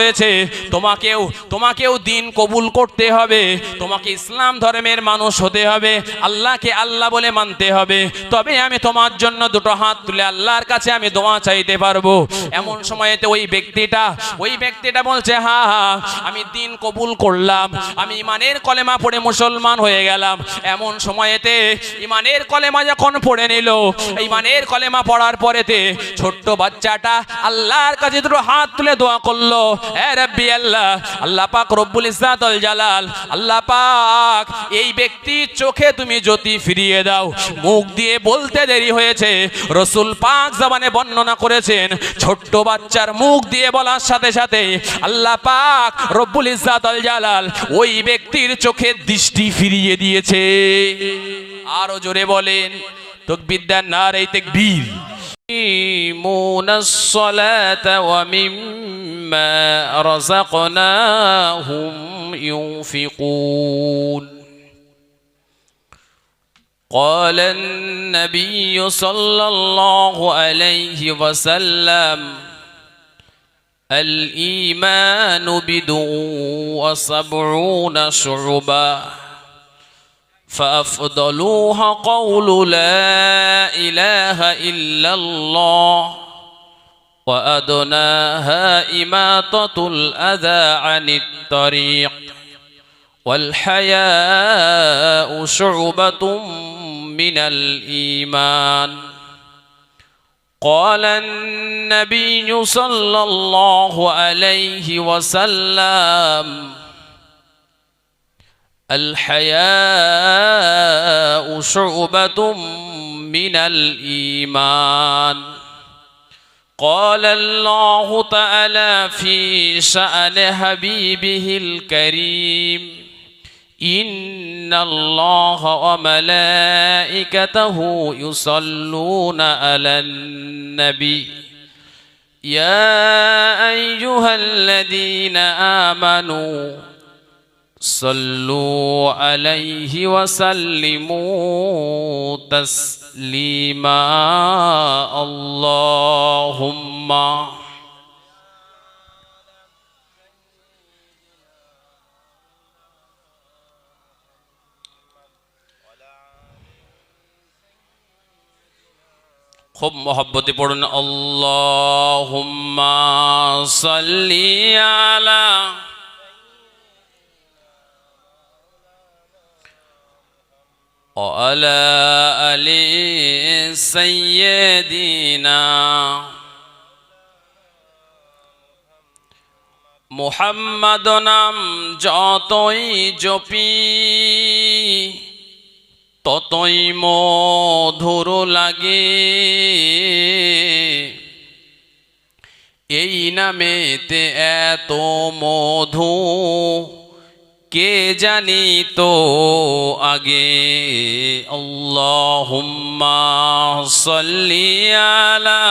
করেছে, তোমাকেও দিন কবুল করতে হবে, তোমাকে ইসলাম ধর্মের মানুষ হতে হবে, আল্লাহকে আল্লাহ বলে মানতে হবে, তবে আমি তোমার জন্য দুটো হাত তুলে আল্লাহর কাছে আমি দোয়া চাইতে পারবো। এমন সময়েতে ওই ব্যক্তিটা বলছে, হ্যাঁ হ্যাঁ আমি দিন কবুল করলাম, আমি ইমানের কলেমা পড়ে মুসলমান হয়ে গেলাম। এমন সময়েতে ইমানের কলেমা যখন পড়ে নিল, ইমানের কলেমা পড়ার পরেতে ছোট্ট বাচ্চাটা আল্লাহর কাছে দুটো হাত তুলে দোয়া করলো, এ রাব্বি আল্লাহ, আল্লাহ পাক রব্বুল ইজ্জাত ওয়াল জালাল, আল্লাহ পাক এই ব্যক্তির চোখে তুমি জ্যোতি ফিরিয়ে দাও। মুখ দিয়ে বলতে দেরি হয়েছে, রাসূল পাক জবানে বর্ণনা করেছেন, ছোট্ট বাচ্চার মুখ দিয়ে বলার সাথে সাথে আল্লাহ পাক রব্বুল ইজ্জাত ওয়াল জালাল ওই ব্যক্তির চোখে দৃষ্টি ফিরিয়ে দিয়েছে। আরো জোরে বলেন তাকবীর দেন, নারে তাকবীর। মুনাস সালাতা ওয়া মিম্মা রাযাকনাহুম ইউনফিকুন। قال النبي صلى الله عليه وسلم الإيمان بضع وسبعون شعبة فأفضلوها قول لا إله إلا الله وأدناها إماطة الأذى عن الطريق والحياء شعبة من الإيمان. قال النبي صلى الله عليه وسلم الحياء شعبة من الإيمان. قال الله تعالى في شأن حبيبه الكريم إن الله وملائكته يصلون على النبي يا أيها الذين آمنوا صلوا عليه وسلموا تسليما. اللهم খুব মহব্বতে পড়ুন, আল্লাহুম্মা সাল্লি আলা ওয়ালা আলি সাইয়্যিদিনা মুহাম্মাদ নাম যতই জপি ততই মধুর লাগে, এই নামেতে এত মধু কে জানি তো আগে। আল্লাহুম্মা সাল্লি আলা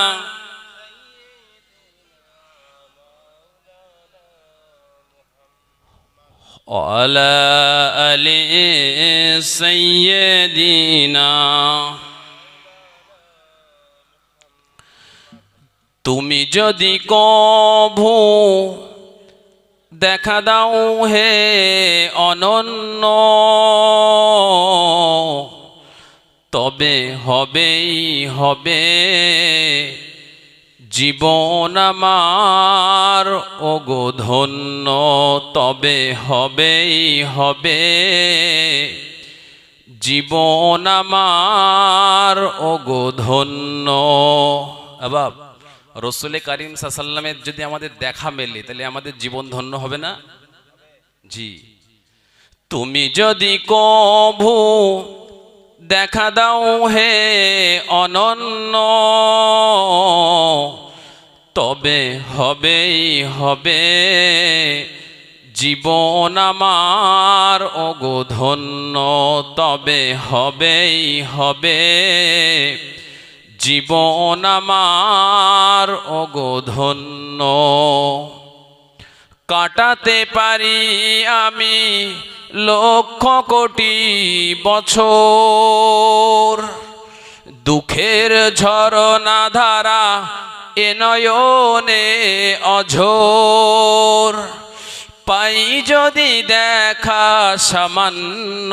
ওয়ালা আলি সাইয়্যিদিনা। তুমি যদি কভু দেখা দাও হে অনন্য, তবে হবেই হবে জীবন আমার ওগো ধন্য, তবে হবেই হবে জীবন আমার ওগো ধন্য। আবার রাসূল কারীম সাল্লাল্লাহু আলাইহি ওয়াসাল্লামের যদি আমাদের দেখা মেলে তাহলে আমাদের জীবন ধন্য হবে না? জি। তুমি যদি কভু দেখা দাও হে অনন্য, তবে হবেই হবে জীবন আমার ওগো ধন্য, তবে হবেই হবে জীবন আমার ওগো ধন্য। কাটাতে পারি আমি লক্ষ কোটি বছর, দুঃখের ঝরনা ধারা এ নয়নে অঝোর, যদি দেখা সামান্য,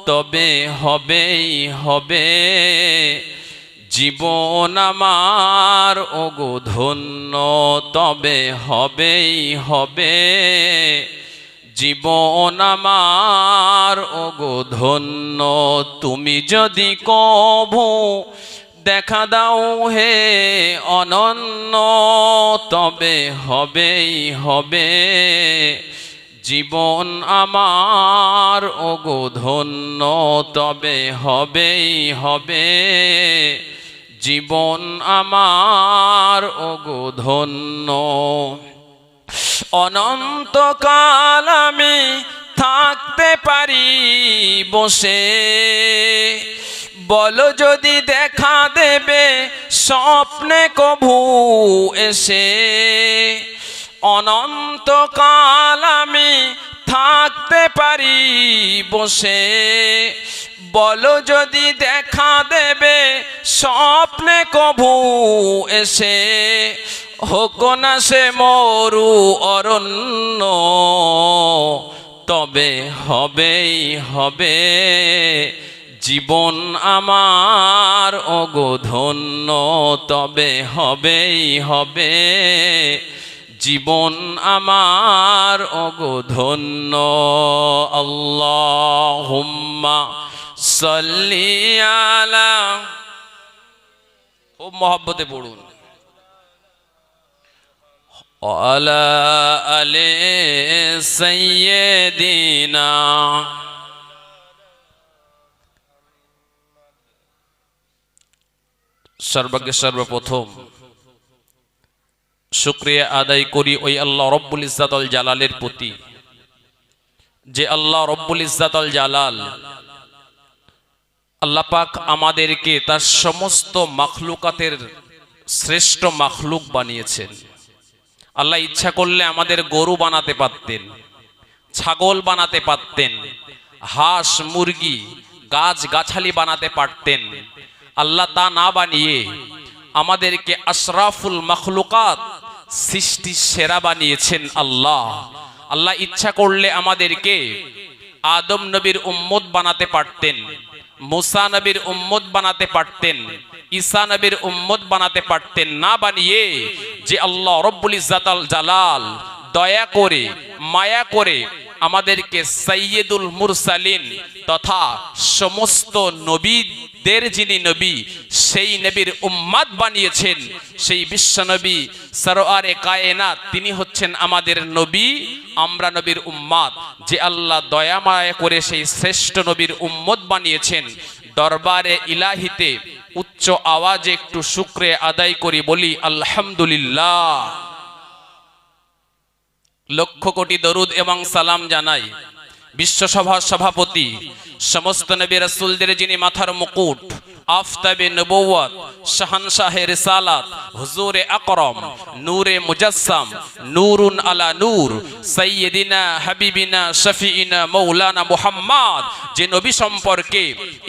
তবে হবেই হবে জীবন আমার ওগো ধন্য, তবে হবেই হবে জীবন আমার ওগো ধন্য। তুমি যদি কভু দেখা দাও হে অনন্য, তবে হবেই হবে জীবন আমার ওগো ধন্য, তবে হবেই হবে জীবন আমার ওগো ধন্য। অনন্তকাল আমি থাকতে পারি বসে, বলো যদি দেখা দেবে স্বপ্নে কভু এসে। অনন্তকাল আমি থাকতে পারি বসে, বলো যদি দেখা দেবে স্বপ্নে কভু এসে। হোক না সে মরু অরণ্য, তবে হবেই হবে জীবন আমার ওগো ধন্য, তবে হবেই হবে জীবন আমার ওগো ধন্য। আল্লাহুম্মা সাল্লি আলা, খুব মহব্বতে পড়ুন, আলা আলে সাইয়্যিদিনা। সর্বজ্ঞ সর্বপ্রথম শুকরিয়া আদায় করি ওই আল্লাহ রব্বুল ইজ্জাতুল জালালের প্রতি, যে আল্লাহ রব্বুল ইজ্জাতুল জালাল আল্লাহ পাক আমাদেরকে তার সমস্ত মাখলুকাতের শ্রেষ্ঠ মাখলুক বানিয়েছেন। আল্লাহ ইচ্ছা করলে আমাদের গরু বানাতে পারতেন, ছাগল বানাতে পারতেন, হাঁস মুরগি গাছ গাছালি বানাতে পারতেন। আল্লাহ তা না বানিয়ে আমাদেরকে আশরাফুল মাখলুকাত, সৃষ্টির সেরা বানিয়েছেন আল্লাহ। আল্লাহ ইচ্ছা করলে আমাদেরকে আদম নবীর উম্মত বানাতে পারতেন, মুসা নবীর উম্মত বানাতে পারতেন, ঈসা নবীর উম্মত বানাতে পারতেন। না বানিয়ে যে আল্লাহ রব্বুল ইজ্জাতুল জালাল দয়া করে মায়া করে আমাদেরকে সাইয়্যিদুল মুরসালিন তথা সমস্ত নবীদের যিনি নবী, সেই নবীর উম্মত বানিয়েছেন, সেই বিশ্ব নবী সরওয়ারে কায়নাত, তিনি হচ্ছেন আমাদের নবী, আমরা নবীর উম্মত। যে আল্লাহ দয়া মায়া করে সেই শ্রেষ্ঠ নবীর উম্মত বানিয়েছেন, দরবারে ইলাহিতে উচ্চ আওয়াজে একটু শুকরিয়া আদায় করি, বলি আলহামদুলিল্লাহ। লক্ষ কোটি দরুদ এবং সালাম জানাই বিশ্বসভার সভাপতি, সমস্ত নবী রাসূলদের যিনি মাথার মুকুট, আফতাবে নবুওয়াত, শাহানশাহে রিসালাত, হুজুরে আকরাম, নূরে মুজাসসাম, নূরুন আলা নূর, সাইয়্যিদিনা হাবিবিনা শফিইনা মাওলানা মুহাম্মদ, যে নবী সম্পর্কে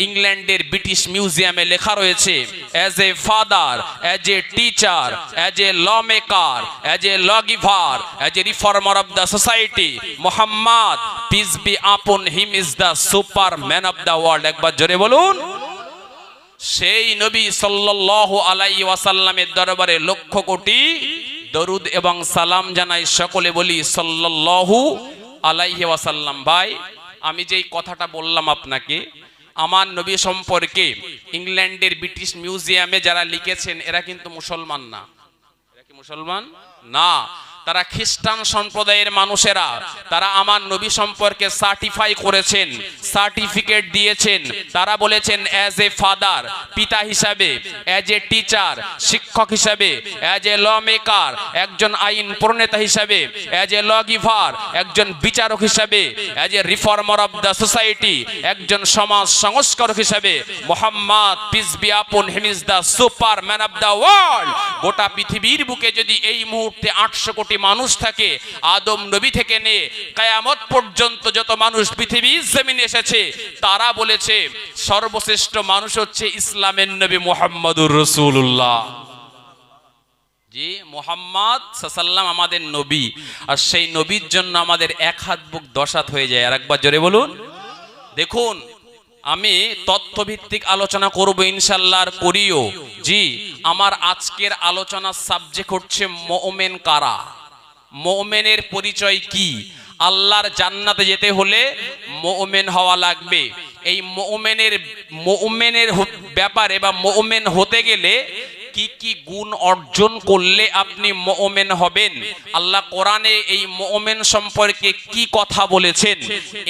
ইংল্যান্ডের ব্রিটিশ মিউজিয়ামে লেখা রয়েছে, as a father, as a teacher, as a law maker, as a law giver, as a reformer of the society, Muhammad peace be upon him is the super man of the world. একবার জোরে বলুন। সেই নবী সাল্লাল্লাহু আলাইহি ওয়াসাল্লামের দরবারে লক্ষ কোটি দরুদ এবং সালাম জানাই, সকলে বলি সাল্লাল্লাহু আলাইহি ওয়াসাল্লাম। ভাই, আমি যেই কথাটা বললাম আপনাকে, আমার নবী সম্পর্কে ইংল্যান্ডের ব্রিটিশ মিউজিয়ামে যারা লিখেছেন এরা কিন্তু মুসলমান না। এরা কি মুসলমান না? তারা খ্রিস্টান সম্প্রদায়ের মানুষেরা। তারা আমার নবী সম্পর্কে সার্টিফাই করেছেন, সার্টিফিকেট দিয়েছেন। তারা বলেছেন অ্যাজ এ ফাদার, পিতা হিসাবে, অ্যাজ এ টিচার, শিক্ষক হিসাবে, অ্যাজ এ ল মেকার, একজন আইন প্রণেতা হিসাবে, অ্যাজ এ ল গিভার, একজন বিচারক হিসাবে, as a reformer of the society, একজন সমাজ সংস্কারক হিসাবে, Muhammad peace be upon him is the super man of the world. গোটা পৃথিবীর বুকে যদি এই মুহূর্তে 800 কোটি মানুষ থাকে, আদম নবী থেকে নিয়ে কিয়ামত পর্যন্ত যত মানুষ পৃথিবীর জমিনে এসেছে, তারা বলেছে সর্বশ্রেষ্ঠ মানুষ হচ্ছে ইসলামের নবী মুহাম্মদুর রাসূলুল্লাহ। জি, মুহাম্মদ সাল্লাল্লাহু আমাদের নবী, আর সেই নবীর জন্য আমাদের এক হাত বুক 10 হাত হয়ে যায়। আর একবার জোরে বলুন। দেখুন, আমি তথ্যভিত্তিক আলোচনা করব ইনশাআল্লাহ, আর করিও। জি, আমার আজকের আলোচনার সাবজেক্ট হচ্ছে মুমিন কারা, মুমিনের পরিচয় কি। আল্লাহর জান্নাতে যেতে হলে মুমিন হওয়া লাগবে। এই মুমিনের ব্যাপারে বা মুমিন হতে গেলে কি কি গুণ অর্জন করলে আপনি মুমিন হবেন, আল্লাহ কোরআনে এই মুমিন সম্পর্কে কি কথা বলেছেন,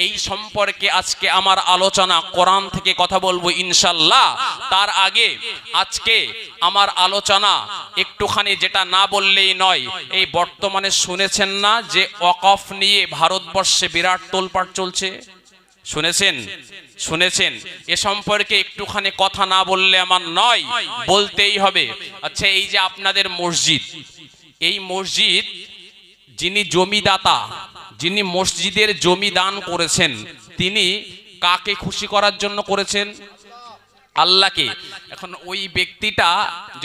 এই সম্পর্কে আজকে আমার আলোচনা। কোরআন থেকে কথা বলবো ইনশাআল্লাহ। তার আগে আজকে আমার আলোচনা একটুখানি যেটা না বললেই নয়, এই বর্তমানে শুনেছেন না যে ওয়াকফ নিয়ে ভারতবর্ষে বিরাট তোলপাড় চলছে? শুনেছেন? এ সম্পর্কে একটুখানি কথা না বললে আমার নয়, বলতেই হবে। আচ্ছা, এই যে আপনাদের মসজিদ, এই মসজিদ যিনি জমিদাতা, যিনি মসজিদের জমি দান করেছেন, তিনি কাকে খুশি করার জন্য করেছেন? আল্লাহকে। এখন ওই ব্যক্তিটা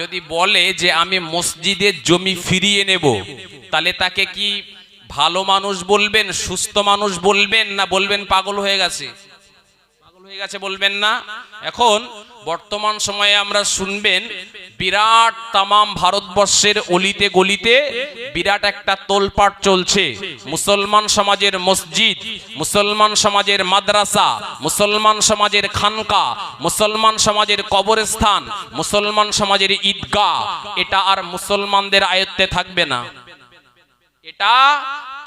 যদি বলে যে আমি মসজিদের জমি ফিরিয়ে নেব, তাহলে তাকে কি ভালো মানুষ বলবেন, সুস্থ মানুষ বলবেন, না বলবেন পাগল হয়ে গেছে? বলবেন না? এখন বর্তমান সময়ে আমরা শুনবেন বিরাট তামাম ভারতবর্ষের অলিতে গলিতে বিরাট একটা তোলপাড় চলছে। মুসলমান সমাজের মসজিদ, মুসলমান সমাজের মাদ্রাসা, মুসলমান সমাজের খানকা, মুসলমান সমাজের কবরস্থান, মুসলমান সমাজের ঈদগাহ, এটা আর মুসলমানদের আয়ত্তে থাকবে না। এটা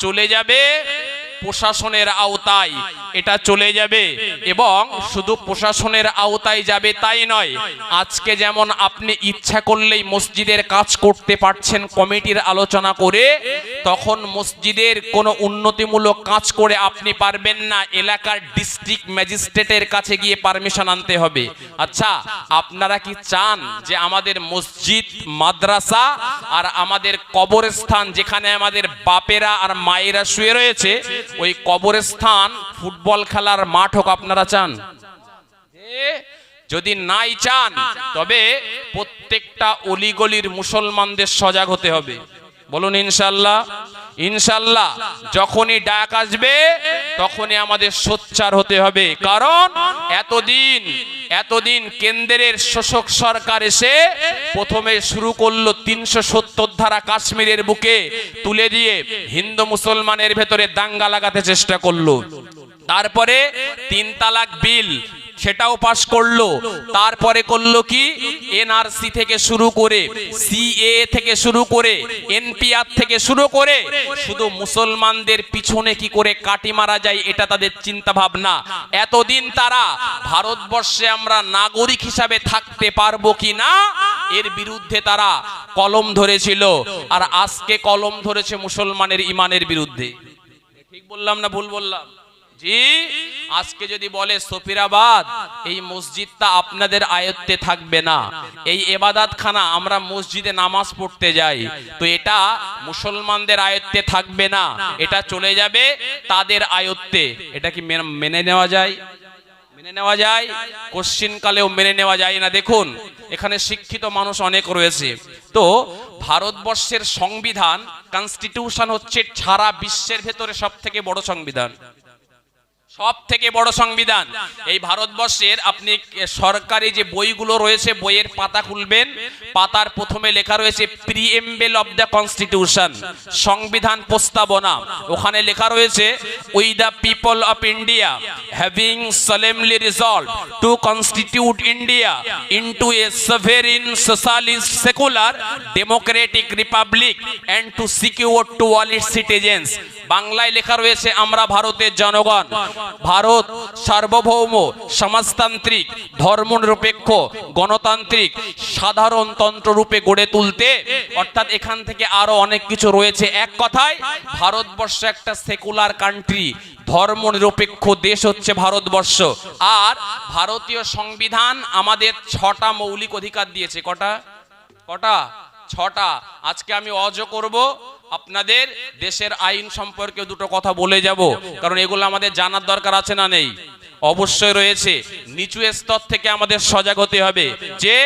চলে যাবে প্রশাসনের আওতায়, এটা চলে যাবে। এবং শুধু প্রশাসনের আওতায় যাবে তাই নয়, আজকে যেমন আপনি ইচ্ছা করলেই মসজিদের কাজ করতে পারছেন কমিটির আলোচনা করে, তখন মসজিদের কোনো উন্নতিমূলক কাজ করে আপনি পারবেন না, এলাকার ডিস্ট্রিক্ট ম্যাজিস্ট্রেটের কাছে গিয়ে পারমিশন আনতে হবে। আচ্ছা, আপনারা কি চান যে আমাদের মসজিদ, মাদ্রাসা আর আমাদের কবরস্থান, যেখানে আমাদের বাপেরা আর মায়েরা শুয়ে রয়েছে, ওই কবরস্থান ফুটবল খেলার মাঠ হোক? আপনারা চান? যদি নাই চান, তবে প্রত্যেকটা অলিগলির মুসলমানদের সজাগ হতে হবে। বলুন ইনশাআল্লাহ। ইনশাআল্লাহ যখনই ডাক আসবে তখনই আমাদের সোচ্চার হতে হবে। কারণ এতদিন কেন্দ্রের শোষক সরকার এসে প্রথমে শুরু করলো 370 ধারা কাশ্মীরের বুকে তুলে দিয়ে হিন্দু মুসলমানের ভেতরে দাঙ্গা লাগাতে চেষ্টা করলো। তারপরে 3 তালাক বিল, সেটাও পাশ করলো। তারপরে করলো কি, এনআরসি থেকে শুরু করে, সিএ থেকে শুরু করে, এনপিআর থেকে শুরু করে, শুধু মুসলমানদের পিছনে কি করে কাটি মারা যায় এটা তাদের চিন্তা ভাবনা। এতদিন তারা ভারতবর্ষে আমরা নাগরিক হিসাবে থাকতে পারবো কিনা এর বিরুদ্ধে তারা কলম ধরেছিল, আর আজকে কলম ধরেছে মুসলমানের ইমানের বিরুদ্ধে। ঠিক বললাম না ভুল বললাম? জি, আজকে যদি বলে সফিরাবাদ এই মসজিদটা আপনাদের আয়ত্তে থাকবে না, এই ইবাদতখানা, আমরা মসজিদে নামাজ পড়তে যাই, তো এটা মুসলমানদের আয়ত্তে থাকবে না, এটা চলে যাবে তাদের আয়ত্তে। এটা কি মেনে নেওয়া যায়? মেনে নেওয়া যায়? কোশ্চিন কালেও মেনে নেওয়া যায় না। দেখুন, এখানে শিক্ষিত মানুষ অনেক রয়েছে। তো ভারতবর্ষের সংবিধান, কনস্টিটিউশন হচ্ছে সারা বিশ্বের ভেতরে সবথেকে বড় সংবিধান, সবথেকে বড় সংবিধান। এই ভারতবর্ষের আপনি সরকারি যে বইগুলো রয়েছে, বইয়ের পাতা খুলবেন, পাতার প্রথমে লেখা রয়েছে প্রিএম্বল অফ দ্য কনস্টিটিউশন, সংবিধান প্রস্তাবনা। ওখানে লেখা রয়েছে, we the people of India having solemnly resolved to constitute India into a sovereign socialist secular democratic republic and to secure to all its citizens। বাংলায় লেখা রয়েছে, আমরা ভারতের জনগণ ভারত সার্বভৌম, সমাজতান্ত্রিক, ধর্মনিরপেক্ষ, গণতান্ত্রিক, সাধারণতন্ত্র রূপে গড়ে তুলতে। অর্থাৎ এখান থেকে আরো অনেক কিছু রয়েছে। এক কথায় ভারতবর্ষ একটা সেকুলার কান্ট্রি, ধর্মনিরপেক্ষ দেশ হচ্ছে ভারতবর্ষ। আর ভারতীয় সংবিধান আমাদের 6টা মৌলিক অধিকার দিয়েছে। কটা? 6টা। আজকে আমি অজ করব, আপনাদের দেশের আইন সম্পর্কে দুটো কথা বলে যাব, কারণ এগুলো আমাদের জানার দরকার আছে না নেই? অবশ্যই রয়েছে। নিচু স্তর থেকে আমাদের সজাগ হতে হবে যে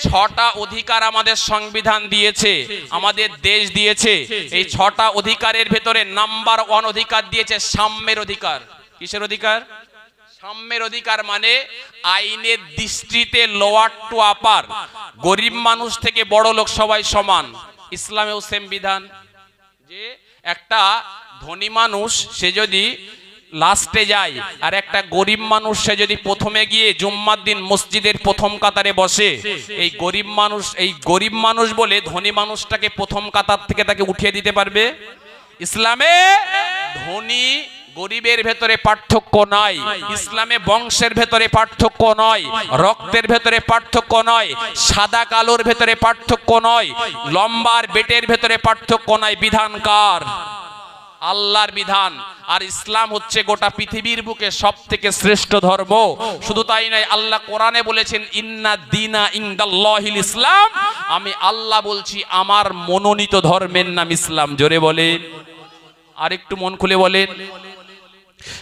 6টা অধিকার আমাদের সংবিধান দিয়েছে, আমাদের দেশ দিয়েছে। এই 6টা অধিকারের ভেতরে নাম্বার 1 অধিকার দিয়েছে সাম্যের অধিকার। কিসের অধিকার? সাম্যের অধিকার মানে আইনের দৃষ্টিতে লোয়ার টু আপার, গরিব মানুষ থেকে বড় লোক সবাই সমান। ইসলামেও সেম বিধান যে একটা ধনী মানুষ সে যদি লাস্টে যায় আর একটা গরিব মানুষ সে যদি প্রথমে গিয়ে জুম্মার দিন মসজিদের প্রথম কাতারে বসে, এই গরিব মানুষ বলে ধনী মানুষটাকে প্রথম কাতার থেকে তাকে উঠিয়ে দিতে পারবে? ইসলামে ধনী গরিবের ভেতরে পার্থক্য নাই, ইসলামে বংশের ভেতরে পার্থক্য নয়, রক্তের ভেতরে পার্থক্য নয়, সাদা কালোর ভেতরে পার্থক্য নয়, লম্বার বেটের ভেতরে পার্থক্য নয়। বিধান কার? আল্লাহর বিধান। আর ইসলাম হচ্ছে গোটা পৃথিবীর বুকে সবথেকে শ্রেষ্ঠ ধর্ম। শুধু তাই নয়, আল্লাহ কোরআনে বলেছেন ইন্না দীনা ইনদাল্লাহিল ইসলাম, আমি আল্লাহ বলছি আমার মনোনীত ধর্মের নাম ইসলাম। জোরে বলেন, আর একটু মন খুলে বলেন।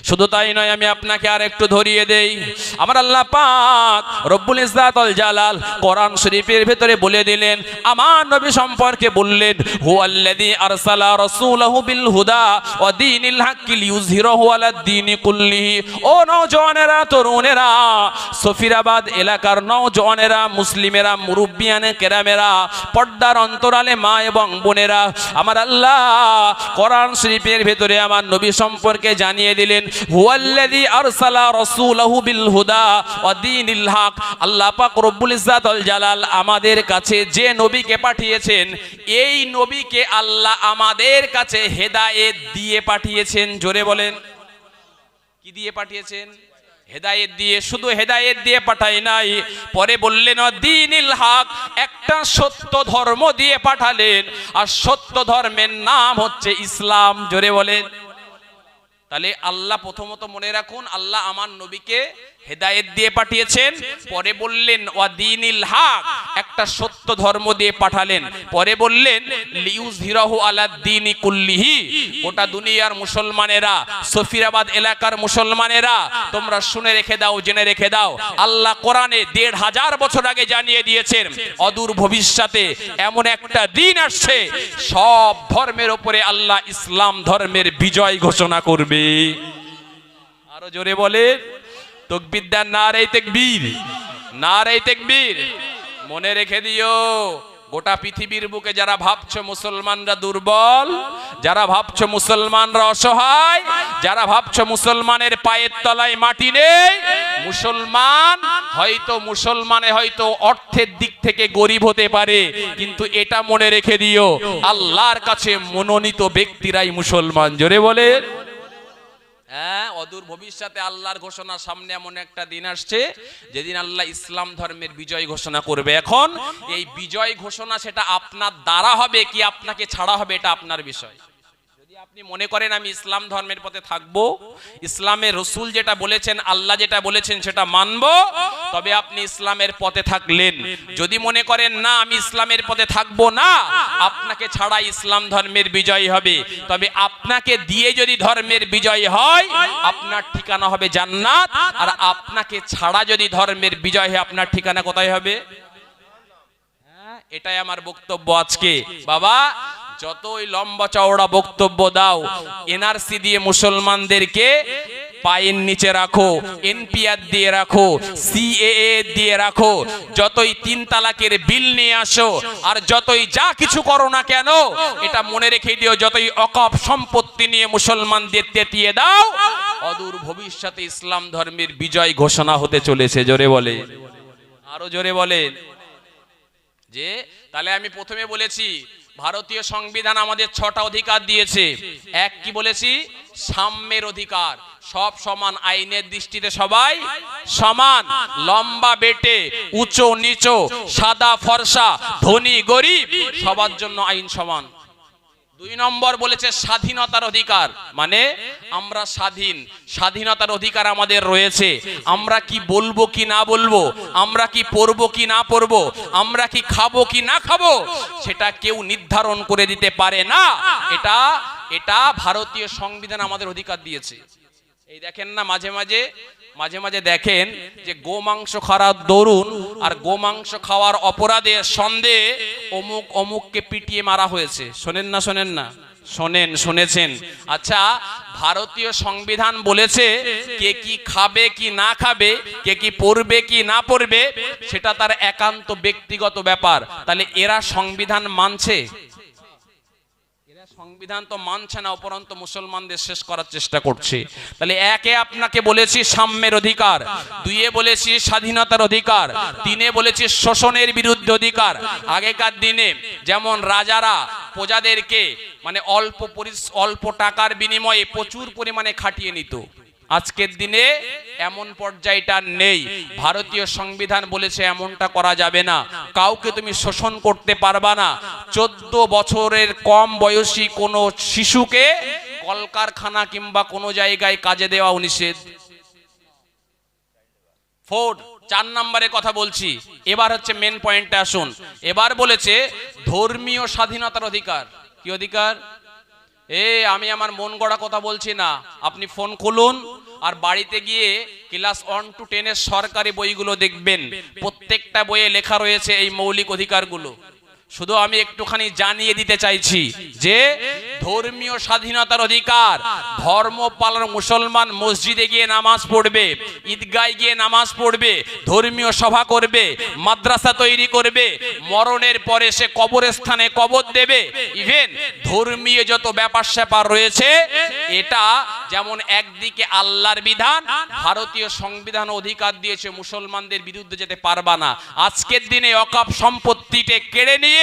শুধু তাই নয়, আমি আপনাকে আর একটু ধরিয়ে দেই। আমার আল্লাহ পাক রব্বুল ইজ্জাত ওয়াল জালাল কোরআন শরীফের ভিতরে বলে দিলেন, আমার নবী সম্পর্কে বললেন, হুয়াল্লাযী আরসালা রাসূলাহু বিল হুদা ওয়া দীনিল হাক্কি লিইয়ুযহিরাহু আলাদ দীনি কুল্লিহি। ও নওজওয়ানেরা, তরুণেরা, সফিরাবাদ এলাকার নওজওয়ানেরা, মুসলিমেরা, মুরব্বিয়ানে কেরামেরা, পর্দার অন্তরালে মা এবং বোনেরা, আমার আল্লাহ কোরআন শরীফের ভিতরে আমার নবী সম্পর্কে জানিয়ে দিলেন, হুয়াল্লাযী আরসালা রাসূলাহু বিল হুদা ওয়া দীনিল হক। আল্লাহ পাক রব্বুল ইজ্জাত ওয়াল জালাল আমাদের কাছে যে নবীকে পাঠিয়েছেন, এই নবীকে আল্লাহ আমাদের কাছে হেদায়েত দিয়ে পাঠিয়েছেন। জোরে বলেন, কি দিয়ে পাঠিয়েছেন? হেদায়েত দিয়ে। শুধু হেদায়েত দিয়ে পাঠাই নাই, পরে বললেন দীনিল হক, একটা সত্য ধর্ম দিয়ে পাঠালেন, আর সত্য ধর্মের নাম হচ্ছে ইসলাম। জোরে বলেন। তাহলে আল্লাহ প্রথমত মনে রাখুন, আল্লাহ আমার নবীকে হেদায়েত দিয়ে পাঠিয়েছেন, পরে বললেন ওয়া দীনিল হক, একটা সত্য ধর্ম দিয়ে পাঠালেন, পরে বললেন লিইয়ুযহিরাহু আলাদ দীনি কুল্লিহি। গোটা দুনিয়ার মুসলমানেরা, সফিরাবাদ এলাকার মুসলমানেরা, তোমরা শুনে রেখে দাও, জেনে রেখে দাও, আল্লাহ কোরআনে 1500 বছর আগে জানিয়ে দিয়েছেন অদূর ভবিষ্যতে এমন একটা দিন আসছে, সব ধর্মের উপরে আল্লাহ ইসলাম ধর্মের বিজয় ঘোষণা করবে। আরো জোরে বলে তাকবীর দেন, নারে তাকবীর, নারে তাকবীর। মনে রেখে দিও, গোটা পৃথিবীর বুকে যারা ভাবছো মুসলমানরা দুর্বল, যারা ভাবছো মুসলমানরা অসহায়, যারা ভাবছো মুসলমানের পায়ের তলায় মাটি নেই, মুসলমান হয়তো অর্থের দিক থেকে গরিব হতে পারে, কিন্তু এটা মনে রেখে দিও, আল্লাহর কাছে মনোনীত ব্যক্তিরাই মুসলমান। জোরে বলে। হ্যাঁ, অদূর ভবিষ্যতে আল্লাহর ঘোষণা, সামনে এমন একটা দিন আসছে যেদিন আল্লাহ ইসলাম ধর্মের বিজয় ঘোষণা করবে। এখন এই বিজয় ঘোষণা সেটা আপনার দ্বারা হবে কি আপনাকে ছাড়া হবে, এটা আপনার বিষয়। যদি আপনি মনে করেন আমি ইসলাম ধর্মের পথে থাকবো, ইসলামের রসুল যেটা বলেছেন, আল্লাহ যেটা বলেছেন সেটা মানবো, তবে আপনি ইসলামের পথে থাকলেন। যদি মনে করেন না আমি ইসলামের পথে থাকবো না, আপনাকে ছাড়া ইসলাম ধর্মের বিজয় হবে, তবে আপনাকে দিয়ে যদি ধর্মের বিজয় হয়, আপনার ঠিকানা হবে জান্নাত। আর আপনাকে ছাড়া যদি ধর্মের বিজয় হয়, আপনার ঠিকানা কোথায় হবে? এটাই আমার বক্তব্য আজকে। বাবা, যতই লম্বা চওড়া বক্তব্য দাও, এনআরসি দিয়ে মুসলমানদেরকে পায়ের নিচে রাখো, এনপিআর দিয়ে রাখো, সিএএ দিয়ে রাখো, যতই 3 তালাকের বিল নিয়ে আসো, আর যতই যা কিছু করো না কেন, এটা মনে রেখে দিও, যতই অকাপ সম্পত্তি নিয়ে মুসলমানদের তেতিয়ে দাও, অদূর ভবিষ্যতে ইসলাম ধর্মের বিজয় ঘোষণা হতে চলেছে। জোরে বলে, আরো জোরে বলে। যে তাহলে আমি প্রথমে বলেছি ভারতীয় সংবিধান আমাদের 6টা অধিকার দিয়েছে। এক, কি বলেছি? সাম্যের অধিকার, সব সমান, আইনের দৃষ্টিতে সবাই সমান, লম্বা বেটে, উঁচু নিচু, সাদা ফর্সা, ধনী গরিব, সবার জন্য আইন সমান। 2 নম্বর বলেছে স্বাধীনতার অধিকার, মানে আমরা স্বাধীন, স্বাধীনতার অধিকার আমাদের রয়েছে। আমরা কি বলবো কি না বলবো, আমরা কি পড়বো কি না পড়বো, আমরা কি খাবো কি না খাবো, সেটা কেউ নির্ধারণ করে দিতে পারে না। এটা ভারতীয় সংবিধান আমাদের অধিকার দিয়েছে। এই দেখেন না মাঝে মাঝে দেখেন যে গোমাংস খাওয়ার দরুন আর গোমাংস খাওয়ার অপরাধে সন্দেহে অমুককে পিটিয়ে মারা হয়েছে। শোনেন না শুনেছেন? আচ্ছা, ভারতীয় সংবিধান বলেছে কে কি খাবে কি না খাবে, কে কি পড়বে কি না পড়বে, সেটা তার একান্ত ব্যক্তিগত ব্যাপার। তাহলে এরা সংবিধান মানছে? সংবিধান তো মানছে না, উপরন্তু মুসলমানদের শেষ করার চেষ্টা করছে। তাহলে একে আপনাকে বলেছি সাম্যের অধিকার, দুইয়ে বলেছি স্বাধীনতার অধিকার, তিনে বলেছি শোষণের বিরুদ্ধে অধিকার। আগেকার দিনে যেমন রাজারা প্রজাদেরকে মানে অল্প টাকার বিনিময়ে প্রচুর পরিমাণে খাটিয়ে নিত, আজকের দিনে এমন পর্যায়টা নেই। ভারতীয় সংবিধান বলেছে এমনটা করা যাবে না, কাউকে তুমি শোষণ করতে পারবা না। 14 বছরের কম বয়সী কোনো শিশুকে কলকারখানা কিংবা কোনো জায়গায় কাজে দেওয়া নিষেধ। 4 নম্বরে কথা বলছি। এবার হচ্ছে মেন পয়েন্টে আসুন। এবার বলেছে ধর্মীয় স্বাধীনতার অধিকার। কি অধিকার? আমি আমার মন গড়া কথা বলছি না, আপনি ফোন খুলুন আর বাড়িতে গিয়ে ক্লাস 1 to 10 এর সরকারি বইগুলো দেখবেন, প্রত্যেকটা বইয়ে লেখা রয়েছে এই মৌলিক অধিকারগুলো। শুধু আমি একটুখানি জানিয়ে দিতে চাইছি যে ধর্মীয় স্বাধীনতার অধিকার, ধর্ম পালন, মুসলমান মসজিদে গিয়ে নামাজ পড়বে, ঈদগায় গিয়ে নামাজ পড়বে, ধর্মীয় সভা করবে, মাদ্রাসা তৈরি করবে, মরণের পরে সে কবরস্থানে কবর দেবে। ইভেন ধর্মীয় যত ব্যাপার স্যাপার রয়েছে, এটা যেমন একদিকে আল্লাহর বিধান, ভারতীয় সংবিধান অধিকার দিয়েছে মুসলমানদের বিরুদ্ধে যেতে পারবা না। আজকের দিনে ওয়াকফ সম্পত্তিতে কেড়ে নিয়ে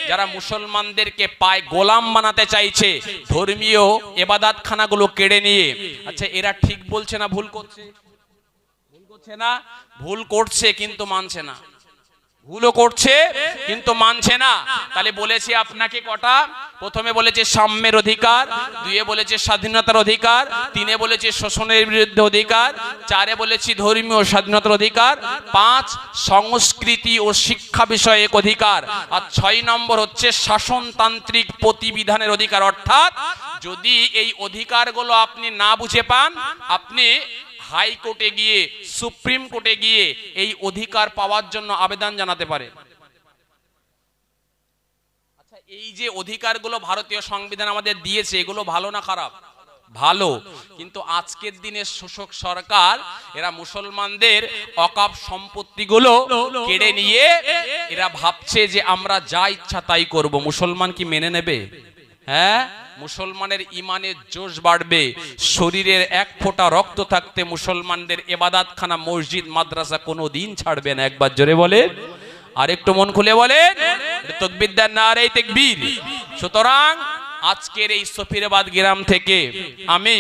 যারা মুসলমানদেরকে পায় গোলাম বানাতে চাইছে, ধর্মীয় ইবাদতখানাগুলো কেড়ে নিয়ে। আচ্ছা, এরা ঠিক বলছে না ভুল করছে? ভুল করছে কিন্তু মানছে না, ভুলও করছে কিন্তু মানছে না। তাহলে বলেছি আপনাকে কটা? প্রথমে বলেছে সাম্যের অধিকার, দুইয়ে বলেছে স্বাধীনতার অধিকার, তিনে বলেছে শোষণের বিরুদ্ধে অধিকার, চারে বলেছি ধর্মীয় স্বাধীনতার অধিকার, 5 সংস্কৃতি ও শিক্ষা বিষয়ক অধিকার, আর 6 নম্বর হচ্ছে শাসনতান্ত্রিক প্রতিবিধানের অধিকার। অর্থাৎ যদি এই অধিকারগুলো আপনি না বুঝে পান, আপনি হাইকোর্টে গিয়ে, সুপ্রিম কোর্টে গিয়ে এই অধিকার পাওয়ার জন্য আবেদন জানাতে পারে। আচ্ছা, এই যে অধিকারগুলো ভারতীয় সংবিধান আমাদের দিয়েছে, এগুলো ভালো না খারাপ? ভালো। কিন্তু আজকের দিনে শোষক সরকার এরা মুসলমানদের ওয়াকফ সম্পত্তিগুলো কেড়ে নিয়ে এরা ভাবছে যে আমরা যা ইচ্ছা তাই করব। মুসলমান কি মেনে নেবে? হ্যাঁ, মুসলমানের ইমানের জোশ বাড়বে। শরীরের এক ফোঁটা রক্ত থাকতে মুসলমানদের ইবাদতখানা, মসজিদ, মাদ্রাসা কোনোদিন ছাড়বে না। একবার জোরে বলে, আর একটু মন খুলে বলে তাকবীর দেন, নারে তাকবীর। সুতরাং আজকের এই সফিরাবাদ গ্রাম থেকে আমি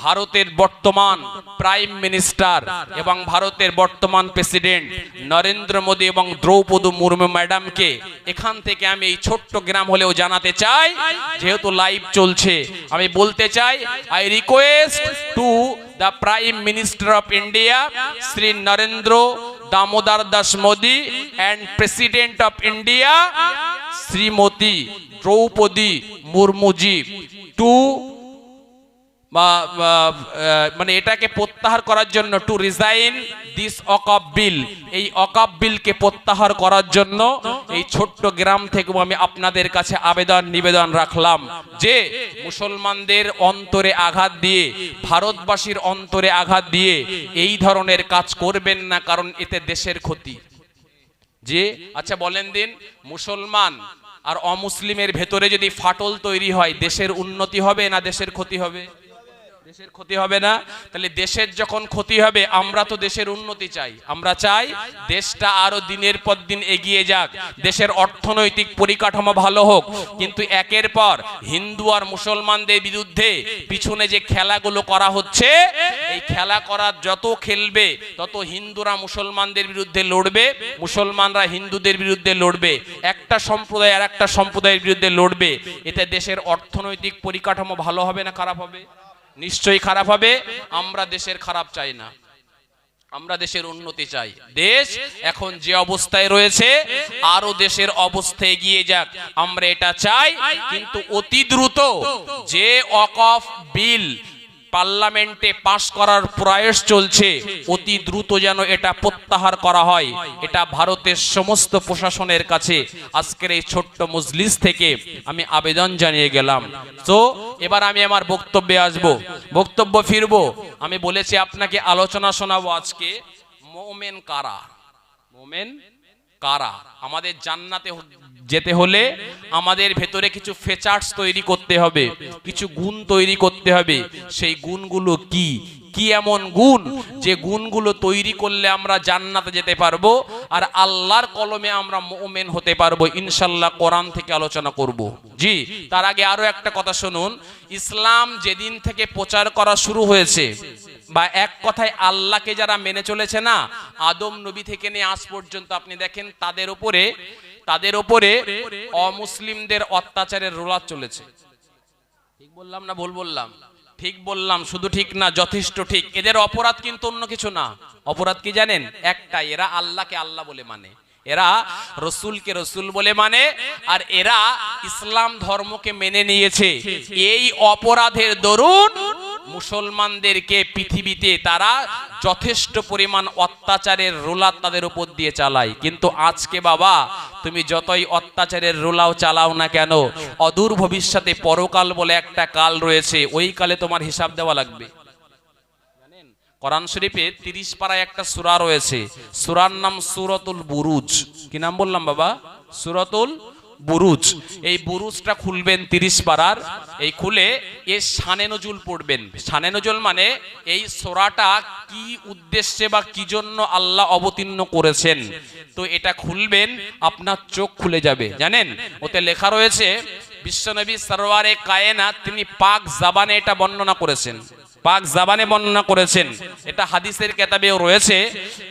ভারতের বর্তমান প্রাইম মিনিস্টার এবং ভারতের বর্তমান প্রেসিডেন্ট নরেন্দ্র মোদী এবং দ্রৌপদী মুর্মু ম্যাডামকে এখান থেকে আমি এই ছোট্ট গ্রাম হলেও জানাতে চাই, যেহেতু লাইভ চলছে, আমি বলতে চাই, I request to the prime minister of India Shri Narendra Damodar Das Modi and President of India Shrimati Droupadi Murmu ji to মানে এটাকে প্রত্যাহার করার জন্য, to resign this Waqf bill, এই ওয়াকফ বিলকে প্রত্যাহার করার জন্য এই ছোট্ট গ্রাম থেকে আমি আপনাদের কাছে আবেদন নিবেদন রাখলাম যে মুসলমানদের অন্তরে আঘাত দিয়ে, ভারতবাসীর অন্তরে আঘাত দিয়ে এই ধরনের কাজ করবেন না, কারণ এতে দেশের ক্ষতি। যে আচ্ছা বলেন দিন, মুসলমান আর অমুসলিমের ভেতরে যদি ফাটল তৈরি হয়, দেশের উন্নতি হবে না দেশের ক্ষতি হবে? দেশের ক্ষতি হবে না? তাহলে দেশের যখন ক্ষতি হবে, আমরা তো দেশের উন্নতি চাই, আমরা চাই দেশটা আরো দিনের পর দিন এগিয়ে যাক, দেশের অর্থনৈতিক পরিকাঠামো ভালো হোক। কিন্তু একের পর হিন্দু আর মুসলমানদের বিরুদ্ধে পিছনে যে খেলাগুলো করা হচ্ছে, এই খেলা করার যত খেলবে তত হিন্দুরা মুসলমানদের বিরুদ্ধে লড়বে, মুসলমানরা হিন্দুদের বিরুদ্ধে লড়বে, একটা সম্প্রদায় আর একটা সম্প্রদায়ের বিরুদ্ধে লড়বে। এতে দেশের অর্থনৈতিক পরিকাঠামো ভালো হবে না খারাপ হবে? নিশ্চয়ই খারাপ হবে। আমরা দেশের খারাপ চাই না, আমরা দেশের উন্নতি চাই। দেশ এখন যে অবস্থায় রয়েছে, আরো দেশের অবস্থা এগিয়ে যাক, আমরা এটা চাই। কিন্তু অতি দ্রুত যে ওয়াকফ বিল পার্লামেন্টে পাশ করার প্রয়াস চলছে, অতি দ্রুত যেন এটা প্রত্যাহার করা হয়। এটা ভারতের সমস্ত প্রশাসনের কাছে আজকের এই ছোট্ট মজলিস থেকে আমি আবেদন জানিয়ে গেলাম। তো এবার আমি আমার বক্তব্যে আসব, বক্তব্য ফিরবো। আমি বলেছি আপনাকে আলোচনা শোনাবো আজকে মুমিন কারা। মুমিন কারা? আমাদের জান্নাতে যেতে হলে আমাদের ভেতরে কিছু ফিচার্স তৈরি করতে হবে, কিছু গুণ তৈরি করতে হবে। সেই গুণগুলো কি কি এমন গুণ যে গুণগুলো তৈরি করলে আমরা জান্নাতে যেতে পারবো আর আল্লাহর কলমে আমরা মুমিন হতে পারবো ইনশাআল্লাহ। কোরআন থেকে আলোচনা করব। জি, তার আগে আরো একটা কথা শুনুন। ইসলাম যেদিন থেকে প্রচার করা শুরু হয়েছে, বা এক কথায় আল্লাহকে যারা মেনে চলেছে না, আদম নবী থেকে নিয়ে আজ পর্যন্ত আপনি দেখেন তাদের উপরে অমুসলিমদের অত্যাচারের রোলার চলেছে। ঠিক বললাম না ভুল বললাম? ঠিক বললাম, শুধু ঠিক না, যথেষ্ট ঠিক। এদের অপরাধ কিন্তু অন্য কিছু না। অপরাধ কি জানেন? একটাই, এরা আল্লাহকে আল্লাহ বলে মানে, এরা রসুলকে রসুল বলে মানে, আর এরা ইসলাম ধর্মকে মেনে নিয়েছে। এই অপরাধের দরুন মুসলমানদেরকে পৃথিবীতে তারা যথেষ্ট পরিমাণ অত্যাচারের রোলার তাদের উপর দিয়ে চালায়। কিন্তু আজকে বাবা, তুমি যতই অত্যাচারের রোলাও চালাও না কেন, অদূর ভবিষ্যতে পরকাল বলে একটা কাল রয়েছে, ওই কালে তোমার হিসাব দেওয়া লাগবে। কোরআন শরীফে 30 পারায় একটা সূরা রয়েছে, সূরার নাম সূরাতুল বুরুজ। কি নাম বললাম বাবা? সূরাতুল বুরুজ। এই বুরুজটা খুলবেন 30 পারার, এই খুলে এর শানে নজুল পড়বেন। শানে নজুল মানে এই সূরাটা কি উদ্দেশ্যে বা কি জন্য আল্লাহ অবতীর্ণ করেছেন। তো এটা খুলবেন, আপনার চোখ খুলে যাবে। জানেন ওতে লেখা রয়েছে, বিশ্বনবী সরওয়ারে কায়নাত তিনি পাক জাবানে এটা বর্ণনা করেছেন, পাক জাবানে বর্ণনা করেছেন। এটা হাদিসের কিতাবেও রয়েছে।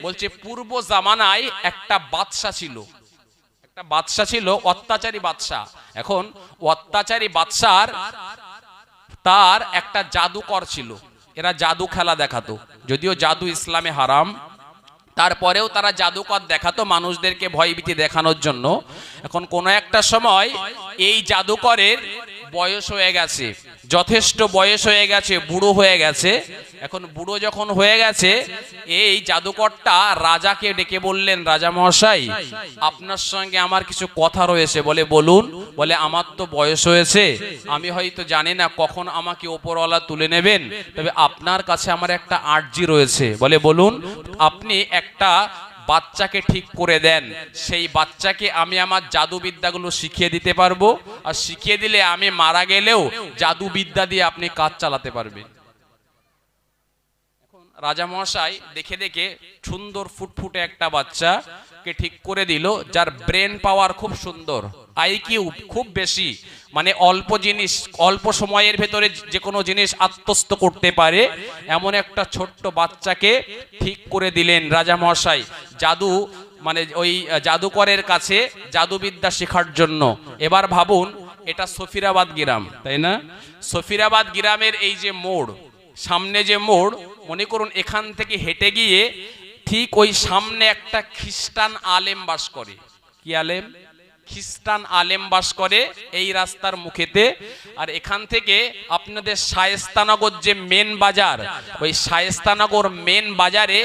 বলছে পূর্ব জামানায় একটা বাদশা ছিল, একটা বাদশা ছিল, অত্যাচারী বাদশা। এখন অত্যাচারী বাদশার তার একটা জাদুকর ছিল। এরা জাদু খেলা দেখাতো, যদিও জাদু ইসলামে হারাম, তারপরেও তারা জাদুকর দেখাতো মানুষদেরকে ভয়ভীতি দেখানোর জন্য। এখন কোন একটা সময় এই জাদুকরের বয়স হয়ে গেছে, যথেষ্ট বয়স হয়ে গেছে, বুড়ো হয়ে গেছে। এখন বুড়ো যখন হয়ে গেছে, এই জাদুকরটা রাজাকে ডেকে বললেন, রাজা মহাশয় আপনার সঙ্গে আমার কিছু কথা রয়েছে। বলে বলুন। বলে আমার তো বয়স হয়েছে, আমি হয়তো জানি না কখন আমাকে ওপরওয়ালা তুলে নেবেন, তবে আপনার কাছে আমার একটা আর্জি রয়েছে। বলে বলুন। আপনি একটা বাচ্চাকে ঠিক করে দেন, সেই বাচ্চাকে আমি আমার জাদুবিদ্যাগুলো শিখিয়ে দিতে পারবো, আর শিখিয়ে দিলে আমি মারা গেলেও জাদুবিদ্যা দিয়ে আপনি কাজ চালাতে পারবেন। এখন রাজা মহাশয় দেখে দেখে সুন্দর ফুটফুটে একটা বাচ্চাকে ঠিক করে দিল, যার ব্রেন পাওয়ার খুব সুন্দর, আইকিউ খুব বেশি, মানে অল্প জিনিস অল্প সময়ের ভেতরে যে কোনো জিনিস আত্মস্থ করতে পারে, এমন একটা ছোট্ট বাচ্চাকে ঠিক করে দিলেন রাজা মহাশয় জাদু মানে ওই জাদুকরের কাছে জাদুবিদ্যা শেখার জন্য। এবার ভাবুন, এটা সফিরাবাদ গ্রাম, তাই না? সফিরাবাদ গ্রামের এই যে মোড়, সামনে যে মোড়, মনে করুন এখান থেকে হেঁটে গিয়ে ঠিক ওই সামনে একটা খ্রিস্টান আলেম বাস করে। কি আলেম? খ্রিস্টান আলেম বাস করে এই রাস্তার মুখেতে। আর এখান থেকে আপনাদের শায়েস্তানগর যে মেন বাজার, ওই শায়েস্তানগর মেন বাজারে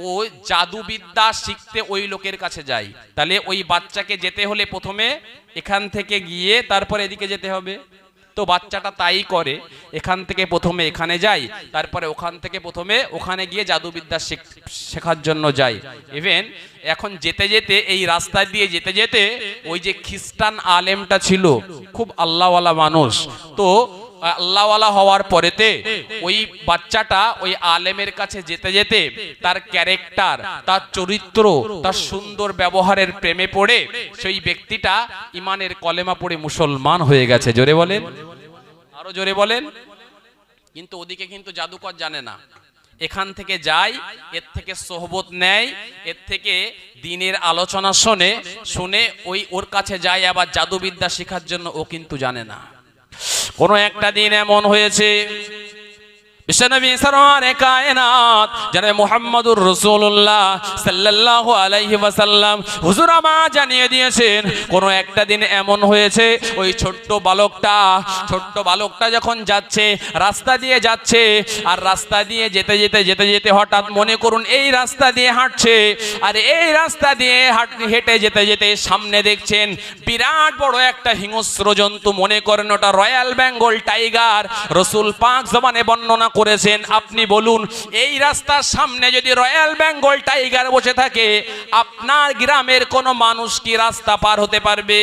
ও জাদুবিদ্যা শিখতে ওই লোকের কাছে যায়। তাহলে ওই বাচ্চাকে যেতে হলে প্রথমে এখান থেকে গিয়ে তারপর এদিকে যেতে হবে। তো বাচ্চাটা তাই করে, এখান থেকে প্রথমে এখানে যায়, তারপরে ওখান থেকে প্রথমে ওখানে গিয়ে জাদুবিদ্যা শেখার জন্য যায়। ইভেন এখন যেতে যেতে এই রাস্তা দিয়ে যেতে যেতে ওই যে খ্রিস্টান আলেমটা ছিল, খুব আল্লাহওয়ালা মানুষ, তো আল্লাহওয়ালা হওয়ার পরেতে ওই বাচ্চাটা ওই আলেমের কাছে যেতে যেতে তার ক্যারেক্টার, তার চরিত্র, তার সুন্দর ব্যবহারের প্রেমে পড়ে সেই ব্যক্তিটা ইমানের কলেমা পড়ে মুসলমান হয়ে গেছে। জোরে বলেন, আরো জোরে বলেন। কিন্তু ওদিকে কিন্তু জাদুকর জানে না, এখান থেকে যায়, এর থেকে সোহবত নেয়, এর থেকে দিনের আলোচনা শোনে, শুনে ওই ওর কাছে যায় আবার জাদুবিদ্যা শেখার জন্য, ও কিন্তু জানে না। কোনো একটা দিন এমন হয়েছে, বিশ্বনবী সরওয়ারে কায়নাত জনাবে মুহাম্মদুর রাসূলুল্লাহ সাল্লাল্লাহু আলাইহি ওয়াসাল্লাম হুজুর আমার জানিয়ে দিয়েছেন, কোন একটা দিন এমন হয়েছে ওই ছোট্ট বালকটা যখন যাচ্ছে, রাস্তা দিয়ে যাচ্ছে, আর রাস্তা দিয়ে যেতে যেতে হঠাৎ মনে করুন এই রাস্তা দিয়ে হাঁটছে, আর এই রাস্তা দিয়ে হেঁটে যেতে সামনে দেখছেন বিরাট বড় একটা হিংস্র জন্তু, মনে করেন ওটা রয়্যাল বেঙ্গল টাইগার। রাসূল পাক জবানে বর্ণনা করেছেন, আপনি বলুন এই রাস্তার সামনে যদি রয়্যাল বেঙ্গল টাইগার বসে থাকে, আপনার গ্রামের কোন মানুষ কি রাস্তা পার হতে পারবে?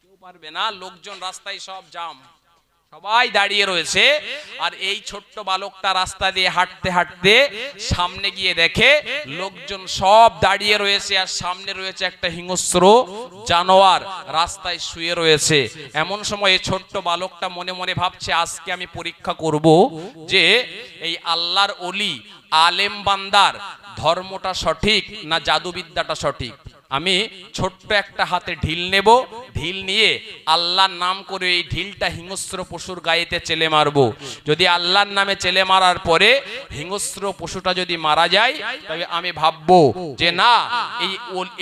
কেউ পারবে না। লোকজন রাস্তায় সব জাম, সবাই দাঁড়িয়ে রয়েছে, আর এই ছোট্ট বালকটা রাস্তা দিয়ে হাঁটতে হাঁটতে সামনে গিয়ে দেখে লোকজন সব দাঁড়িয়ে রয়েছে, আর সামনে রয়েছে একটা হিংস্র জানোয়ার রাস্তায় শুয়ে রয়েছে। এমন সময় এই ছোট্ট বালকটা মনে মনে ভাবছে, আজকে আমি পরীক্ষা করব যে এই আল্লাহর ওলি আলেম বান্দার ধর্মটা সঠিক না জাদুবিদ্যাটা সঠিক। আমি ছোট্ট একটা হাতে ঢিল নেব, ঢিল নিয়ে আল্লাহর নাম করে এই ঢিলটা হিংস্র পশুর গায়েতে চেলে মারবো। যদি আল্লাহর নামে চেলে মারার পরে হিংস্র পশুটা যদি মারা যায়, তবে আমি ভাববো যে না,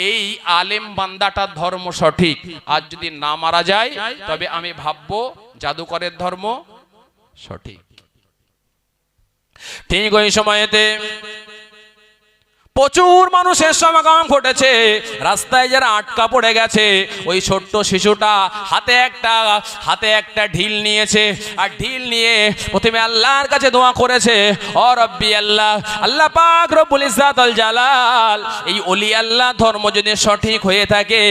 এই আলেম বান্দাটার ধর্ম সঠিক। আর যদি না মারা যায়, তবে আমি ভাববো জাদুকরের ধর্ম সঠিক। ঠিক ওই সময়তে প্রচুর মানুষের সমাগম ঘটেছে, রাস্তায় যারা আটকা পড়ে গেছে, ওই ছোট্ট শিশুটা হাতে একটা ঢিল নিয়েছে, আর ঢিল নিয়ে প্রথমে আল্লাহর কাছে দোয়া করেছে, ও রব্বি আল্লাহ, আল্লাহ পাক রব্বুল ইজ্জাতুল জালাল, এই ওলি আল্লাহ ধর্ম যদি সঠিক হয়ে থাকে,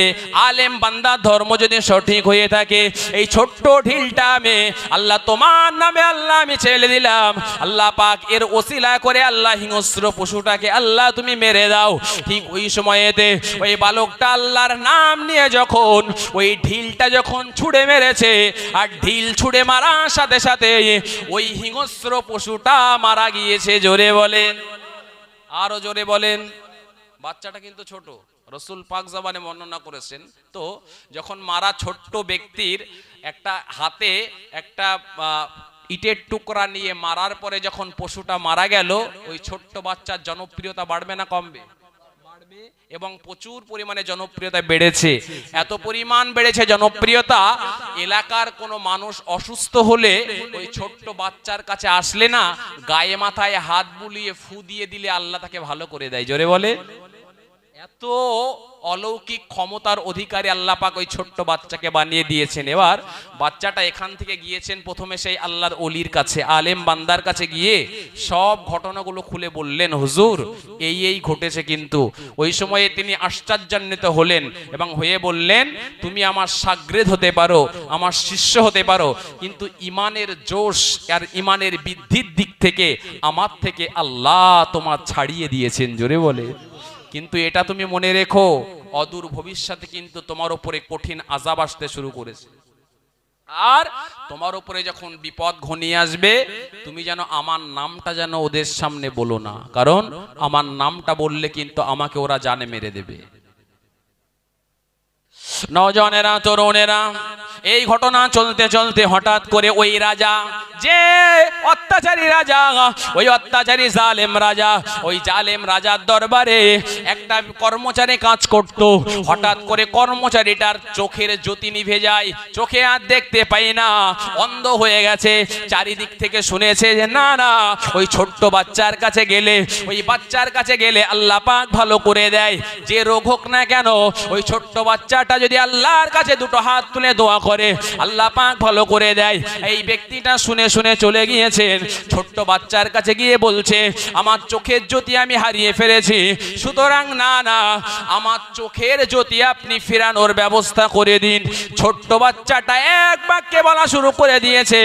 আলেম বান্দা ধর্ম যদি সঠিক হয়ে থাকে, এই ছোট্ট ঢিলটা আমি আল্লাহ তোমার নামে আল্লাহ আমি ছেড়ে দিলাম। আল্লাহ পাক এর ওসিলা করে আল্লাহ হিংস্র পশুটাকে আল্লাহ তুমি মেরে দাও। ঠিক ওই সময়েতে ওই বালকটা আল্লাহর নাম নিয়ে যখন ওই ঢিলটা যখন ছুঁড়ে মেরেছে, আর ঢিল ছুঁড়ে মারার সাথে সাথে ওই হিংস্র পশুটা মারা গিয়েছে। জোরে বলেন, আরো জোরে বলেন। বাচ্চাটা কিন্তু ছোট, রাসূল পাক জবানে বর্ণনা করেছেন। তো যখন মারা ছোট্ট ব্যক্তির একটা হাতে একটা ইটের টুকরা নিয়ে মারার পরে যখন পশুটা মারা গেল, ওই ছোট্ট বাচ্চার জনপ্রিয়তা বাড়বে না কমবে? বাড়বে, এবং প্রচুর পরিমাণে জনপ্রিয়তা বেড়েছে। এত পরিমাণ বেড়েছে জনপ্রিয়তা, এলাকার কোনো মানুষ অসুস্থ হলে ওই ছোট্ট বাচ্চার কাছে আসলে না, গায়ে মাথায় হাত বুলিয়ে ফু দিয়ে দিলে আল্লাহ তাকে ভালো করে দেয়। জোরে বলে, এত অলৌকিক ক্ষমতার অধিকারী আল্লাহ পাক ওই ছোট্ট বাচ্চাকে বানিয়ে দিয়েছেন। এবার বাচ্চাটা এখান থেকে গিয়েছেন প্রথমে সেই আল্লাহর ওলির কাছে, আলেম বান্দার কাছে গিয়ে সব ঘটনাগুলো খুলে বললেন, হুজুর এই ঘটেছে। কিন্তু ওই সময়ে তিনি আশ্চর্যান্বিত হলেন এবং হয়ে বললেন, তুমি আমার শাগরেদ হতে পারো, আমার শিষ্য হতে পারো, কিন্তু ইমানের জোশ আর ইমানের বৃদ্ধির দিক থেকে আমার থেকে আল্লাহ তোমার ছাড়িয়ে দিয়েছেন। জোরে বলে, কিন্তু এটা তুমি মনে রেখো, অদূর ভবিষ্যতে কিন্তু তোমার উপরে কঠিন আযাব আসতে শুরু করেছে, আর তোমার উপরে যখন বিপদ ঘনিয়ে আসবে, তুমি যেন আমার নামটা যেন ওদের সামনে বলো না, কারণ আমার নামটা বললে কিন্তু আমাকে ওরা জানে মেরে দেবে। নওজওয়ানেরা, তরুণেরা, এই ঘটনা চলতে চলতে হঠাৎ করে ওই রাজা, যে অত্যাচারী রাজা, ওই অত্যাচারী জালেম রাজা, ওই জালেম রাজার দরবারে একটা কর্মচারী কাজ করত। হঠাৎ করে কর্মচারীটার চোখের জ্যোতি নিভে যায়, চোখে আর দেখতে পাই না, অন্ধ হয়ে গেছে। চারিদিক থেকে শুনেছে যে না না, ওই ছোট্ট বাচ্চার কাছে গেলে, ওই বাচ্চার কাছে গেলে আল্লাহ পাক ভালো করে দেয়। যে রোগ হোক না কেন, ওই ছোট্ট বাচ্চাটা যদি আল্লাহর কাছে দুটো হাত তুলে দোয়া করে, আল্লাহ পাক ভালো করে দেয়। এই ব্যক্তিটা শুনে শুনে চলে গিয়েছেন, ছোট্ট বাচ্চার কাছে গিয়ে বলছে, আমার চোখের জ্যোতি আমি হারিয়ে ফেলেছি, সুতরাং না না, আমার চোখের জ্যোতি আপনি ফেরানোর ব্যবস্থা করে দিন। ছোট্ট বাচ্চাটা এক বাক্যে বলা শুরু করে দিয়েছে,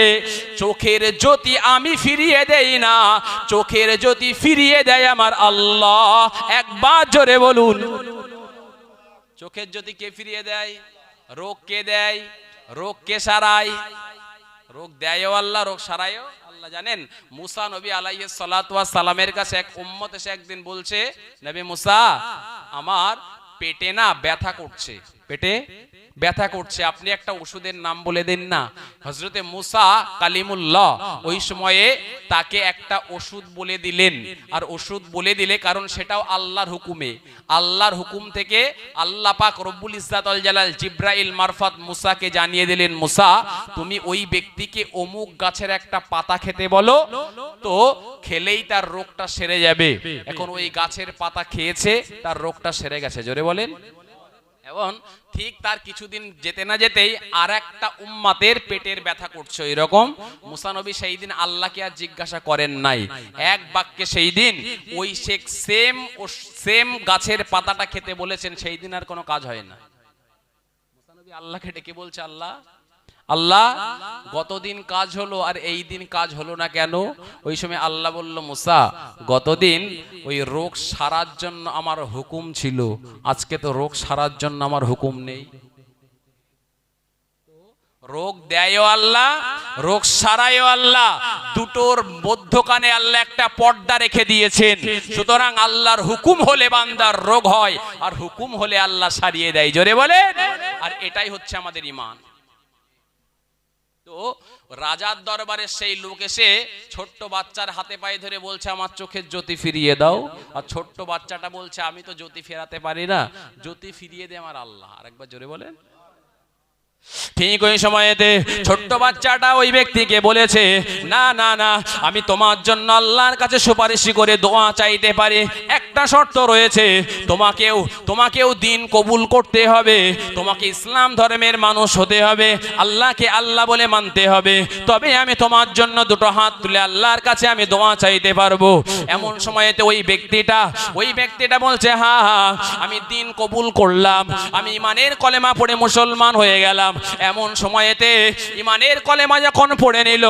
চোখের জ্যোতি আমি ফিরিয়ে দেই না, চোখের জ্যোতি ফিরিয়ে দেয় আমার আল্লাহ। একবার জোরে বলুন, চোখের জ্যোতি কে ফিরিয়ে দেয়? রোগ কে দেয়? রোগ কে সারায়? রোগ দেয়ও আল্লাহ, রোগ সারায়ও আল্লাহ। জানেন, মুসা নবী আলাইহিস সালাতু ওয়াস সালামের কাছে এক উম্মত এসে একদিন বলছে, নবী মুসা, আমার পেটে না ব্যথা করছে, পেটে ব্যথা করছে, আপনি একটা ওষুধের নাম বলে দিন না। হযরতে মুসা কালিমুল্লাহ ওই সময়ে তাকে একটা ওষুধ বলে দিলেন, আর ওষুধ বলে দিলে কারণ সেটাও আল্লাহর হুকুমে, আল্লাহর হুকুম থেকে আল্লাহ পাক রব্বুল ইজ্জাত ওয়াল জালাল জিব্রাইল মারফত মুসাকে জানিয়ে দিলেন, মুসা তুমি ওই ব্যক্তিকে অমুক গাছের একটা পাতা খেতে বলো, তো খেলেই তার রোগটা সেরে যাবে। এখন ওই গাছের পাতা খেয়েছে, তার রোগটা সেরে গেছে, জোরে বলেন। এবং ঠিক তার কিছুদিন যেতে না যেতেই আর একটা উম্মাতের পেটের ব্যথা করছে এরকম। মুসা নবী সেই দিন আল্লাহকে আর জিজ্ঞাসা করেন নাই, এক বাক্যে সেই দিন ওই শেখ সেম গাছের পাতাটা খেতে বলেছেন, সেই দিন আর কোনো কাজ হয় না। মুসা নবী আল্লাহকে ডেকে বলছে, আল্লাহ আল্লাহ গতদিন কাজ হলো আর এই দিন কাজ হলো না কেন? ওই সময় আল্লাহ বলল, মুসা গতদিন ওই রোগ সারার জন্য আমার হুকুম ছিল, আজকে তো রোগ সারার জন্য আমার হুকুম নেই। রোগ দেয়ও আল্লাহ, রোগ সারায়ও আল্লাহ, দুটোর মধ্যখানে আল্লাহ একটা পর্দা রেখে দিয়েছেন। সুতরাং আল্লাহর হুকুম হলে বান্দার রোগ হয়, আর হুকুম হলে আল্লাহ সারিয়ে দেয়, জোরে বলে। আর এটাই হচ্ছে আমাদের ঈমান। তো রাজার দরবারে সেই লোক এসে ছোট্ট বাচ্চার হাতে পায়ে ধরে বলছে, আমার চোখের জ্যোতি ফিরিয়ে দাও। আর ছোট্ট বাচ্চাটা বলছে, আমি তো জ্যোতি ফেরাতে পারি না, জ্যোতি ফিরিয়ে দে আমার আল্লাহ। আরেকবার জোরে বলেন। ঠিক ওই সময়েতে ছোট্ট বাচ্চাটা ওই ব্যক্তিকে বলেছে, না না না, আমি তোমার জন্য আল্লাহর কাছে সুপারিশ করে দোয়া চাইতে পারি, একটা শর্ত রয়েছে, তোমাকেও দিন কবুল করতে হবে, তোমাকে ইসলাম ধর্মের মানুষ হতে হবে, আল্লাহকে আল্লাহ বলে মানতে হবে, তবে আমি তোমার জন্য দুটো হাত তুলে আল্লাহর কাছে আমি দোয়া চাইতে পারবো। এমন সময়েতে ওই ব্যক্তিটা বলছে, হ্যাঁ হ্যাঁ, আমি দিন কবুল করলাম, আমি ইমানের কলেমা পড়ে মুসলমান হয়ে গেলাম। এমন সময়েতে ইমানের কলেমা যখন পড়ে নিল,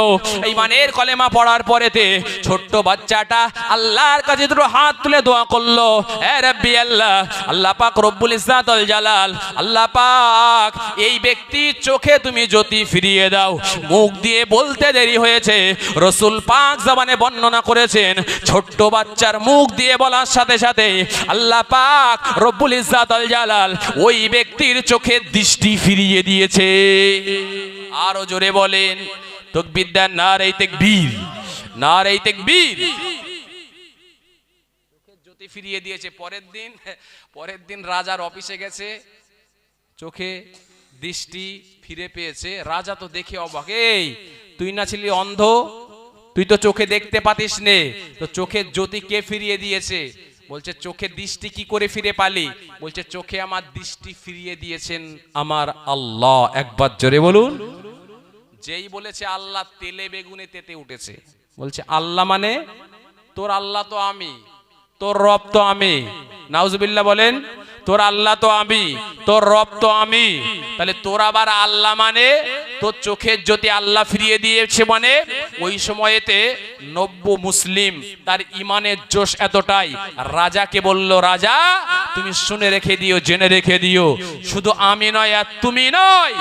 ইমানের কলেমা পড়ার পরেতে ছোট্ট বাচ্চাটা আল্লাহর কাছে দুটো হাত তুলে দোয়া করলো, হে রাব্বি আল্লাহ, আল্লাহ পাক রব্বুল ইজ্জাত ওয়াল জালাল, আল্লাহ পাক এই ব্যক্তির চোখে তুমি জ্যোতি ফিরিয়ে দাও। মুখ দিয়ে বলতে দেরি হয়েছে, রাসূল পাক জবানে বর্ণনা করেছেন, ছোট্ট বাচ্চার মুখ দিয়ে বলার সাথে সাথে আল্লাহ পাক রব্বুল ইজ্জাত ওয়াল জালাল ওই ব্যক্তির চোখের দৃষ্টি ফিরিয়ে দিয়েছে। আরো জোরে বলেন তাকবীর দেন, নারে তাকবীর, নারে তাকবীর। চোখের জ্যোতি ফিরিয়ে দিয়েছে। পরের দিন রাজার অফিসে গেছে, চোখে দৃষ্টি ফিরে পেয়েছে। রাজা তো দেখে অবাক, এই তুই না ছিলি অন্ধ, তুই তো চোখে দেখতে পাতিস নে, তো চোখের জ্যোতি কে ফিরিয়ে দিয়েছে? বলছে, চোখে দৃষ্টি কি করে ফিরে পালি? বলছে, চোখে আমার দৃষ্টি ফিরিয়ে দিয়েছেন আমার আল্লাহ। একবার জোরে বলুন। যেই বলেছে আল্লাহ, তেলে বেগুনে তেতে উঠেছে। বলছে, আল্লাহ মানে? তোর আল্লাহ তো আমি, তোর রব তো আমি। নাউজুবিল্লাহ বলেন। তোর আল্লাহ তো আমি, তোর রব তো আমি, তাহলে তোর আবার আল্লাহ মানে? তোর চোখের জ্যোতি আল্লাহ ফিরিয়ে দিয়েছে মানে? ওই সময়েতে নব্য মুসলিম, তার ইমানের জোশ এতটাই, রাজাকে বলল, রাজা তুমি শুনে রেখে দিও, জেনে রেখে দিও, শুধু আমি নয় আর তুমি নয়,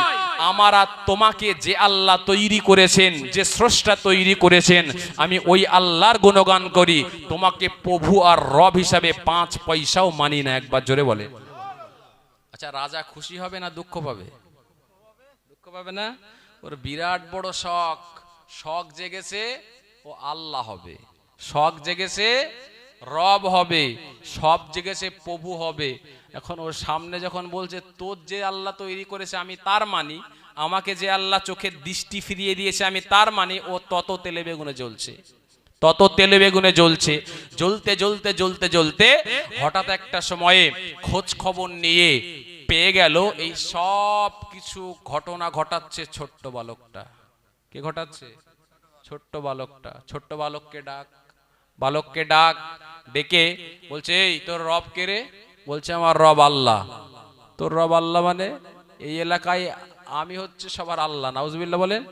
আমার আর তোমাকে যে আল্লাহ তৈরি করেছেন, যে স্রষ্টা তৈরি করেছেন, আমি ওই আল্লাহর গুণগান করি, তোমাকে প্রভু আর রব হিসাবে 5 পয়সাও মানি না। একবার জোরে বলে। আচ্ছা, রাজা খুশি হবে না দুঃখ পাবে? দুঃখ পাবে না? ওর বিরাট বড় শখ জেগেছে, ও আল্লাহ হবে, শখ জেগেছে রব হবে, সব জেগেছে প্রভু হবে। এখন ওর সামনে যখন বলছে, তোর যে আল্লাহ তৈরি করেছে আমি তার মানি, আমাকে যে আল্লাহ চোখের দৃষ্টি ফিরিয়ে দিয়েছে আমি তার মানি, ও তত তেলে বেগুনে জ্বলছে, তত তেলে বেগুনে জ্বলছে। জ্বলতে জ্বলতে জ্বলতে জ্বলতে হঠাৎ একটা সময়ে খোঁজ খবর নিয়ে পেয়ে গেল এই সব কিছু ঘটনা ঘটাচ্ছে ছোট্ট বালকটা। কে ঘটাচ্ছে? ছোট্ট বালকটা। ছোট্ট বালককে ডাক ডেকে বলছে, এই তোর রব কে রে? বলছে, আমার রব আল্লাহ। তোর রব আল্লাহ মানে? এই এলাকায় আমি হচ্ছে সবার আল্লাহ। নাউজুবিল্লাহ বলেন।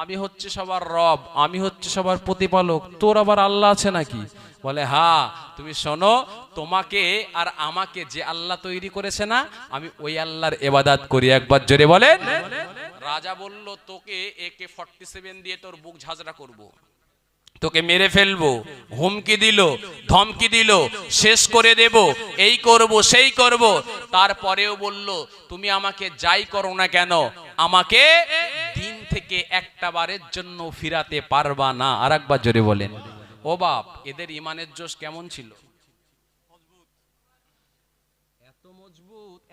আমি হচ্ছে সবার রব, আমি হচ্ছে সবার প্রতিপালক, তোর আবার আল্লাহ আছে নাকি? বলে, হ্যাঁ, তুমি শোনো, তোমাকে আর আমাকে যে আল্লাহ তৈরি করেছে না, আমি ওই আল্লাহর ইবাদত করি। একবার জোরে বলেন। রাজা বলল, তোকে AK-47 দিয়ে তোর বুক ঝাঁঝরা করব, তোকে মেরে ফেলবো, হুমকি দিল, ধমকি দিল, শেষ করে দেব, এই করব সেই করব। তারপরেও বলল তুমি আমাকে যাই করো না কেন, আমাকে দিন থেকে একটা বারের জন্য ফিরাতে পারবা না। আর একবার জোরে বলেন। ও বাপ, এদের ইমানের জোশ কেমন ছিল?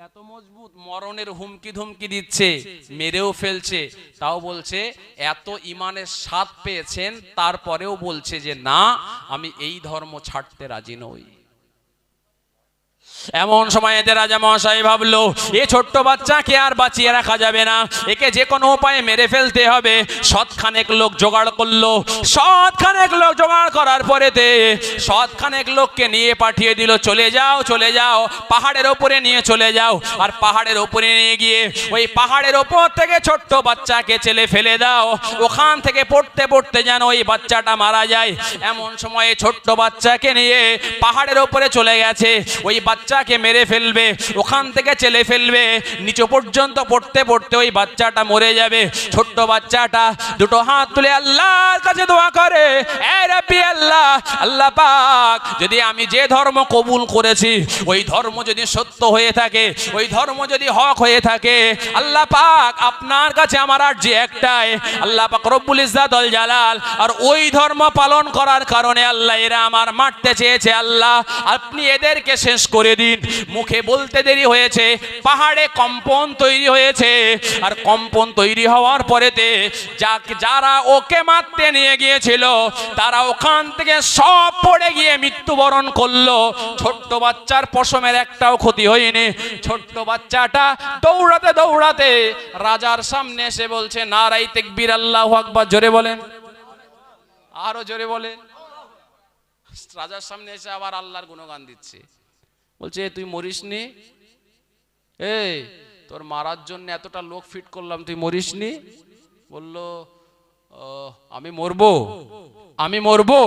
এত মজবুত, মরণের হুমকি ধমকি দিচ্ছে, মেরেও ফেলছে, তাও বলছে এত ইমানের স্বাদ পেয়েছেন, তারপরেও বলছে যে না, আমি এই ধর্ম ছাড়তে রাজি নই। এমন সময় এদের রাজা মহাশয় ভাবলো এ ছোট্ট বাচ্চাকে আর বাঁচিয়ে রাখা যাবে না, একে যে কোনো উপায়ে মেরে ফেলতে হবে। শতখানেক লোক জোগাড় করলো, শতখানেক লোক জোগাড় করার পরেতে শতখানেক লোককে নিয়ে পাঠিয়ে দিল, চলে যাও চলে যাও, পাহাড়ের ওপরে নিয়ে চলে যাও, আর পাহাড়ের ওপরে নিয়ে গিয়ে ওই পাহাড়ের ওপর থেকে ছোট্ট বাচ্চাকে ছেলে ফেলে দাও, ওখান থেকে পড়তে পড়তে যেন ওই বাচ্চাটা মারা যায়। এমন সময়ে ছোট্ট বাচ্চাকে নিয়ে পাহাড়ের ওপরে চলে গেছে, ওই বাচ্চাকে মেরে ফেলবে, ওখান থেকে ছেলে ফেলবে, নিচে পর্যন্ত পড়তে পড়তে ওই বাচ্চাটা মরে যাবে। ছোট্ট বাচ্চাটা দুটো হাত তুলে আল্লাহর কাছে দোয়া করে, এ রাব্বি আল্লাহ, আল্লাহ পাক, যদি আমি যে ধর্ম কবুল করেছি ওই ধর্ম যদি সত্য হয়ে থাকে, ওই ধর্ম যদি হক হয়ে থাকে, আল্লাহ পাক আপনার কাছে আমার আর যে একটাই, আল্লাহ পাক রব্বুল ইজ্জাত ওয়াল জালাল, আর ওই ধর্ম পালন করার কারণে আল্লাহ এরা আমার মারতে চেয়েছে, আল্লাহ আপনি এদেরকে শেষ করে দিন। মুখে বলতে দেরি হয়েছে, পাহাড়ে কম্পন তৈরি হয়েছে, আর কম্পন তৈরি হওয়ার পরেতে যারা ওকে মারতে নিয়ে গিয়েছিল তারা ওখান থেকে সব পড়ে গিয়ে মৃত্যুবরণ করলো। ছোট্ট বাচ্চার পশমের একটাও ক্ষতি হয়নি। ছোট্ট বাচ্চাটা দৌড়াতে দৌড়াতে রাজার সামনে এসে বলছে নারাই তাকবীর, আল্লাহু আকবার, জোরে বলেন, আরো জোরে বলেন। রাজার সামনে এসে আবার আল্লাহর গুণগান দিচ্ছে, বলছে তুই মরিসনি, এই তোর মারার জন্য এতটা লোক ফিট করলাম, তুই মরিসনি? বলল আমি মরবো, আমি মরবো।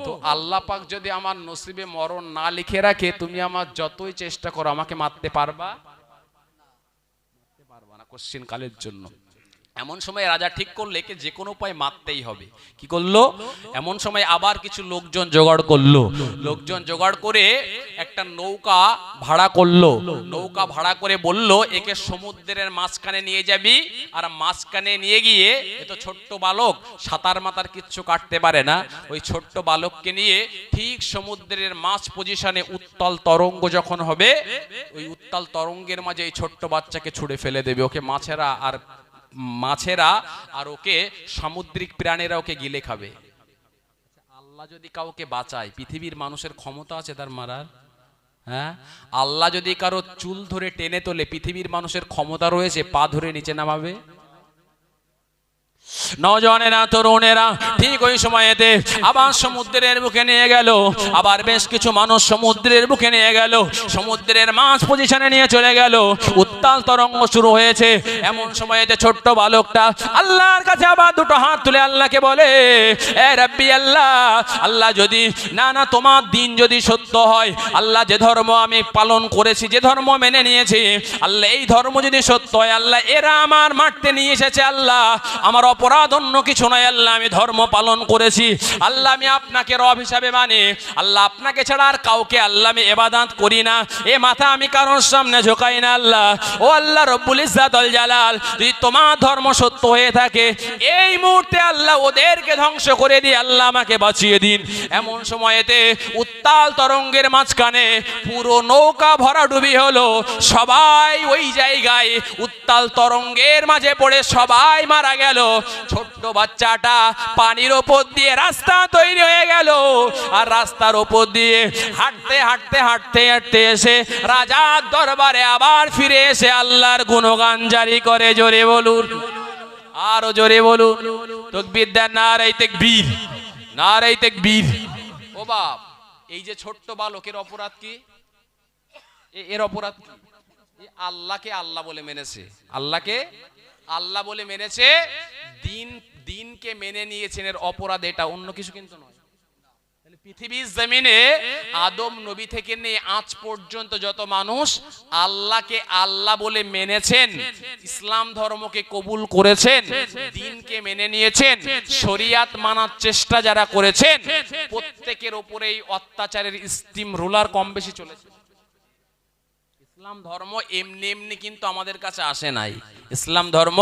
তো আল্লাহ পাক যদি আমার নসিবে মরণ না লিখে রাখে, তুমি আমার যতই চেষ্টা করো আমাকে মারতে পারবা না কোশ্চিন কালের জন্য। এমন সময় রাজা ঠিক করলে একে যে কোনো উপায় মারতেই হবে। কি করলো? এমন সময় আবার কিছু লোকজন জোগাড় করলো, লোকজন জোগাড় করে একটা নৌকা ভাড়া করলো। নৌকা ভাড়া করে বলল একে সমুদ্রের মাঝখানে নিয়ে যাবি, আর মাঝখানে নিয়ে গিয়ে, এ তো ছোট্ট বালক, সাঁতার মাতার কিচ্ছু কাটতে পারে না, ওই ছোট্ট বালককে নিয়ে ঠিক সমুদ্রের মাঝ পজিশনে উত্তাল তরঙ্গ যখন হবে, ওই উত্তাল তরঙ্গের মাঝে এই ছোট্ট বাচ্চাকে ছুঁড়ে ফেলে দেবে। ওকে মাছেরা আর ওকে সামুদ্রিক প্রাণীরা ওকে গিলে খাবে। আল্লাহ যদি কাউকে বাঁচায়, পৃথিবীর মানুষের ক্ষমতা আছে তার মারার? হ্যাঁ, আল্লাহ যদি কারো চুল ধরে টেনে তোলে, পৃথিবীর মানুষের ক্ষমতা রয়েছে পা ধরে নিচে নামাবে? নওজওয়ানেরা, তরুণেরা ঠিক ওই সময়েতে আবার সমুদ্রের বুকে নিয়ে গেল, আবার বেশ কিছু মানুষ সমুদ্রের বুকে নিয়ে গেল, সমুদ্রের মাঝ পজিশনে নিয়ে চলে গেল, উত্তাল তরঙ্গ শুরু হয়েছে। এমন সময়েতে ছোট্ট বালকটা আল্লাহর কাছে আবার দুটো হাত তুলে আল্লাহকে বলে, এ রাব্বি আল্লাহ, আল্লাহ যদি না তোমার দিন যদি সত্য হয়, আল্লাহ যে ধর্ম আমি পালন করেছি, যে ধর্ম মেনে নিয়েছি, আল্লাহ এই ধর্ম যদি সত্য হয়, আল্লাহ এরা আমার মারতে নিয়ে এসেছে, আল্লাহ আমার অপরাধ অন্য কিছু নয়, আল্লাহ আমি ধর্ম পালন করেছি, আল্লাহ আমি আপনাকে রব হিসাবে মানি, আল্লাহ আপনাকে ছাড়া আর কাউকে আল্লাহ আমি ইবাদত করি না, এ মাথা আমি কারোর সামনে ঝোঁকাই না, আল্লাহ ও আল্লাহ রব্বুল ইজ্জাত ওয়াল জালাল, যদি তোমার ধর্ম সত্য হয়ে থাকে, এই মুহূর্তে আল্লাহ ওদেরকে ধ্বংস করে দিয়ে আল্লাহ আমাকে বাঁচিয়ে দিন। এমন সময়েতে উত্তাল তরঙ্গের মাঝখানে পুরো নৌকা ভরাডুবি হলো, সবাই ওই জায়গায় উত্তাল তরঙ্গের মাঝে পড়ে সবাই মারা গেল। ছোট্ট বাচ্চাটা পানির ওপর দিয়ে রাস্তা তৈরি হয়ে গেল, আর রাস্তার ওপর দিয়ে হাঁটতে হাঁটতে হাঁটতে হাঁটতে এসে রাজার দরবারে আবার ফিরে এসে আল্লাহর গুণগান জারি করে। জোরে বলুন, আরো জোরে বলুন, তাকবীর দেন, নারায়ে তাকবীর, নারায়ে তাকবীর। ও বাপ, এই যে ছোট্ট বালকের অপরাধ কি? এর অপরাধ কি? আল্লাহকে আল্লাহ বলে মেনেছে, আল্লাহকে আল্লাহ বলে মেনেছে, দিনকে মেনে নিয়েছেন, এর অপরাধ এটা, অন্য কিছু কিন্তু নয়। তাহলে পৃথিবীর জমিনে আদম নবী থেকে নিয়ে আজ পর্যন্ত যত মানুষ আল্লাহকে আল্লাহ বলে মেনেছেন, ইসলাম ধর্মকে কবুল করেছেন, দ্বীনকে মেনে নিয়েছেন, শরিয়াত মানার চেষ্টা যারা করেছেন, প্রত্যেকের উপরেই অত্যাচারের স্টিম রোলার কম বেশি চলেছে। ইসলাম ধর্ম এমনি এমনি কিন্তু আমাদের কাছে আসে নাই। ইসলাম ধর্ম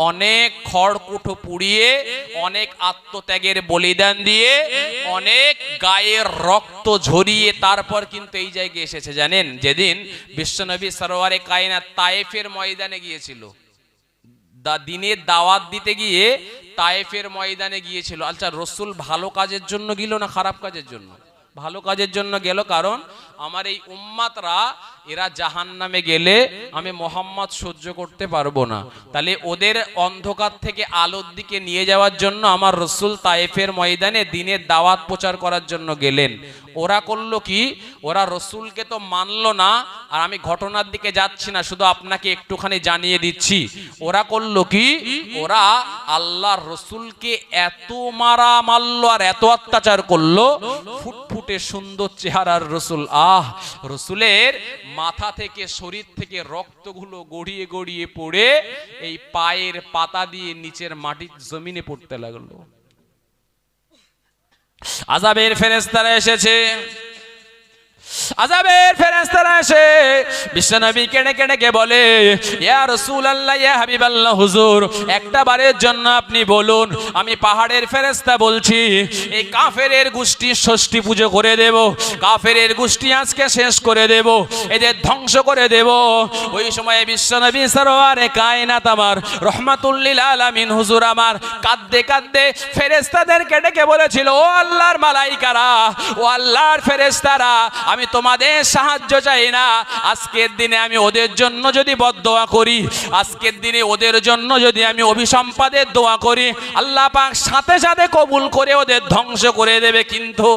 অনেক খড়কুটো পুড়িয়ে, অনেক আত্মত্যাগের বলিদান দিয়ে, অনেক গায়ের রক্ত ঝরিয়ে তারপর কিন্তু এই জায়গায় এসেছে। জানেন, যেদিন বিশ্বনবী সরওয়ারে কায়নাত তায়েফের ময়দানে গিয়েছিল, দিনের দাওয়াত দিতে গিয়ে তায়েফের ময়দানে গিয়েছিল। আচ্ছা, রসুল ভালো কাজের জন্য গেল না খারাপ কাজের জন্য? ভালো কাজের জন্য গেল, কারণ আমার এই উম্মাতরা এরা জাহান্নামে গেলে আমি মোহাম্মদ সহ্য করতে পারবো না, তাহলে ওদের অন্ধকার থেকে আলোর দিকে নিয়ে যাওয়ার জন্য আমার রসুল তায়েফের ময়দানে দিনের দাওয়াত প্রচার করার জন্য গেলেন। ওরা করলো কি, ওরা রসুলকে তো মানলো না, আর আমি ঘটনার দিকে যাচ্ছি না, শুধু আপনাকে একটুখানি জানিয়ে দিচ্ছি। ওরা করলো কি, ওরা আল্লাহর রসুলকে এত মারলো আর এত অত্যাচার করলো, ফুটফুটে সুন্দর চেহারার রসুল, রসুলের মাথা থেকে শরীর থেকে রক্তগুলো গড়িয়ে গড়িয়ে পড়ে এই পায়ের পাতা দিয়ে নিচের মাটির জমিনে পড়তে লাগলো। আযাবের ফেরেশতারা এসেছে, আযাবের ফেরেশতারা এসে বিশ্বনবী কেঁদে কেঁদে বলে, ইয়া রাসূলুল্লাহ, ইয়া হাবিবাল্লাহ, হুজুর একটা বারের জন্য আপনি বলুন, আমি পাহাড়ের ফেরেশতা বলছি, এই কাফেরের গোষ্ঠী ষষ্ঠী পুজো করে দেব, কাফেরের গোষ্ঠী আজকে শেষ করে দেব, এদের ধ্বংস করে দেব। ওই সময়ে বিশ্বনবী সরওয়ারে কায়নাত আমার রহমাতুল লিল আলামিন হুজুর আমার কাঁদতে কাঁদতে ফেরেশতাদেরকে ডেকে বলেছিল, ও আল্লাহর মালাইকারা, ও আল্লাহর ফেরেশতারা, আমি তোমাদের সাহায্য চাই না। আজকের দিনে আমি ওদের জন্য যদি বদদোয়া করি, আজকের দিনে ওদের জন্য যদি আমি অভিসম্পাদের দোয়া করি, আল্লাহ পাক সাথে সাথে কবুল করে ওদের ধ্বংস করে দেবে। কিন্তু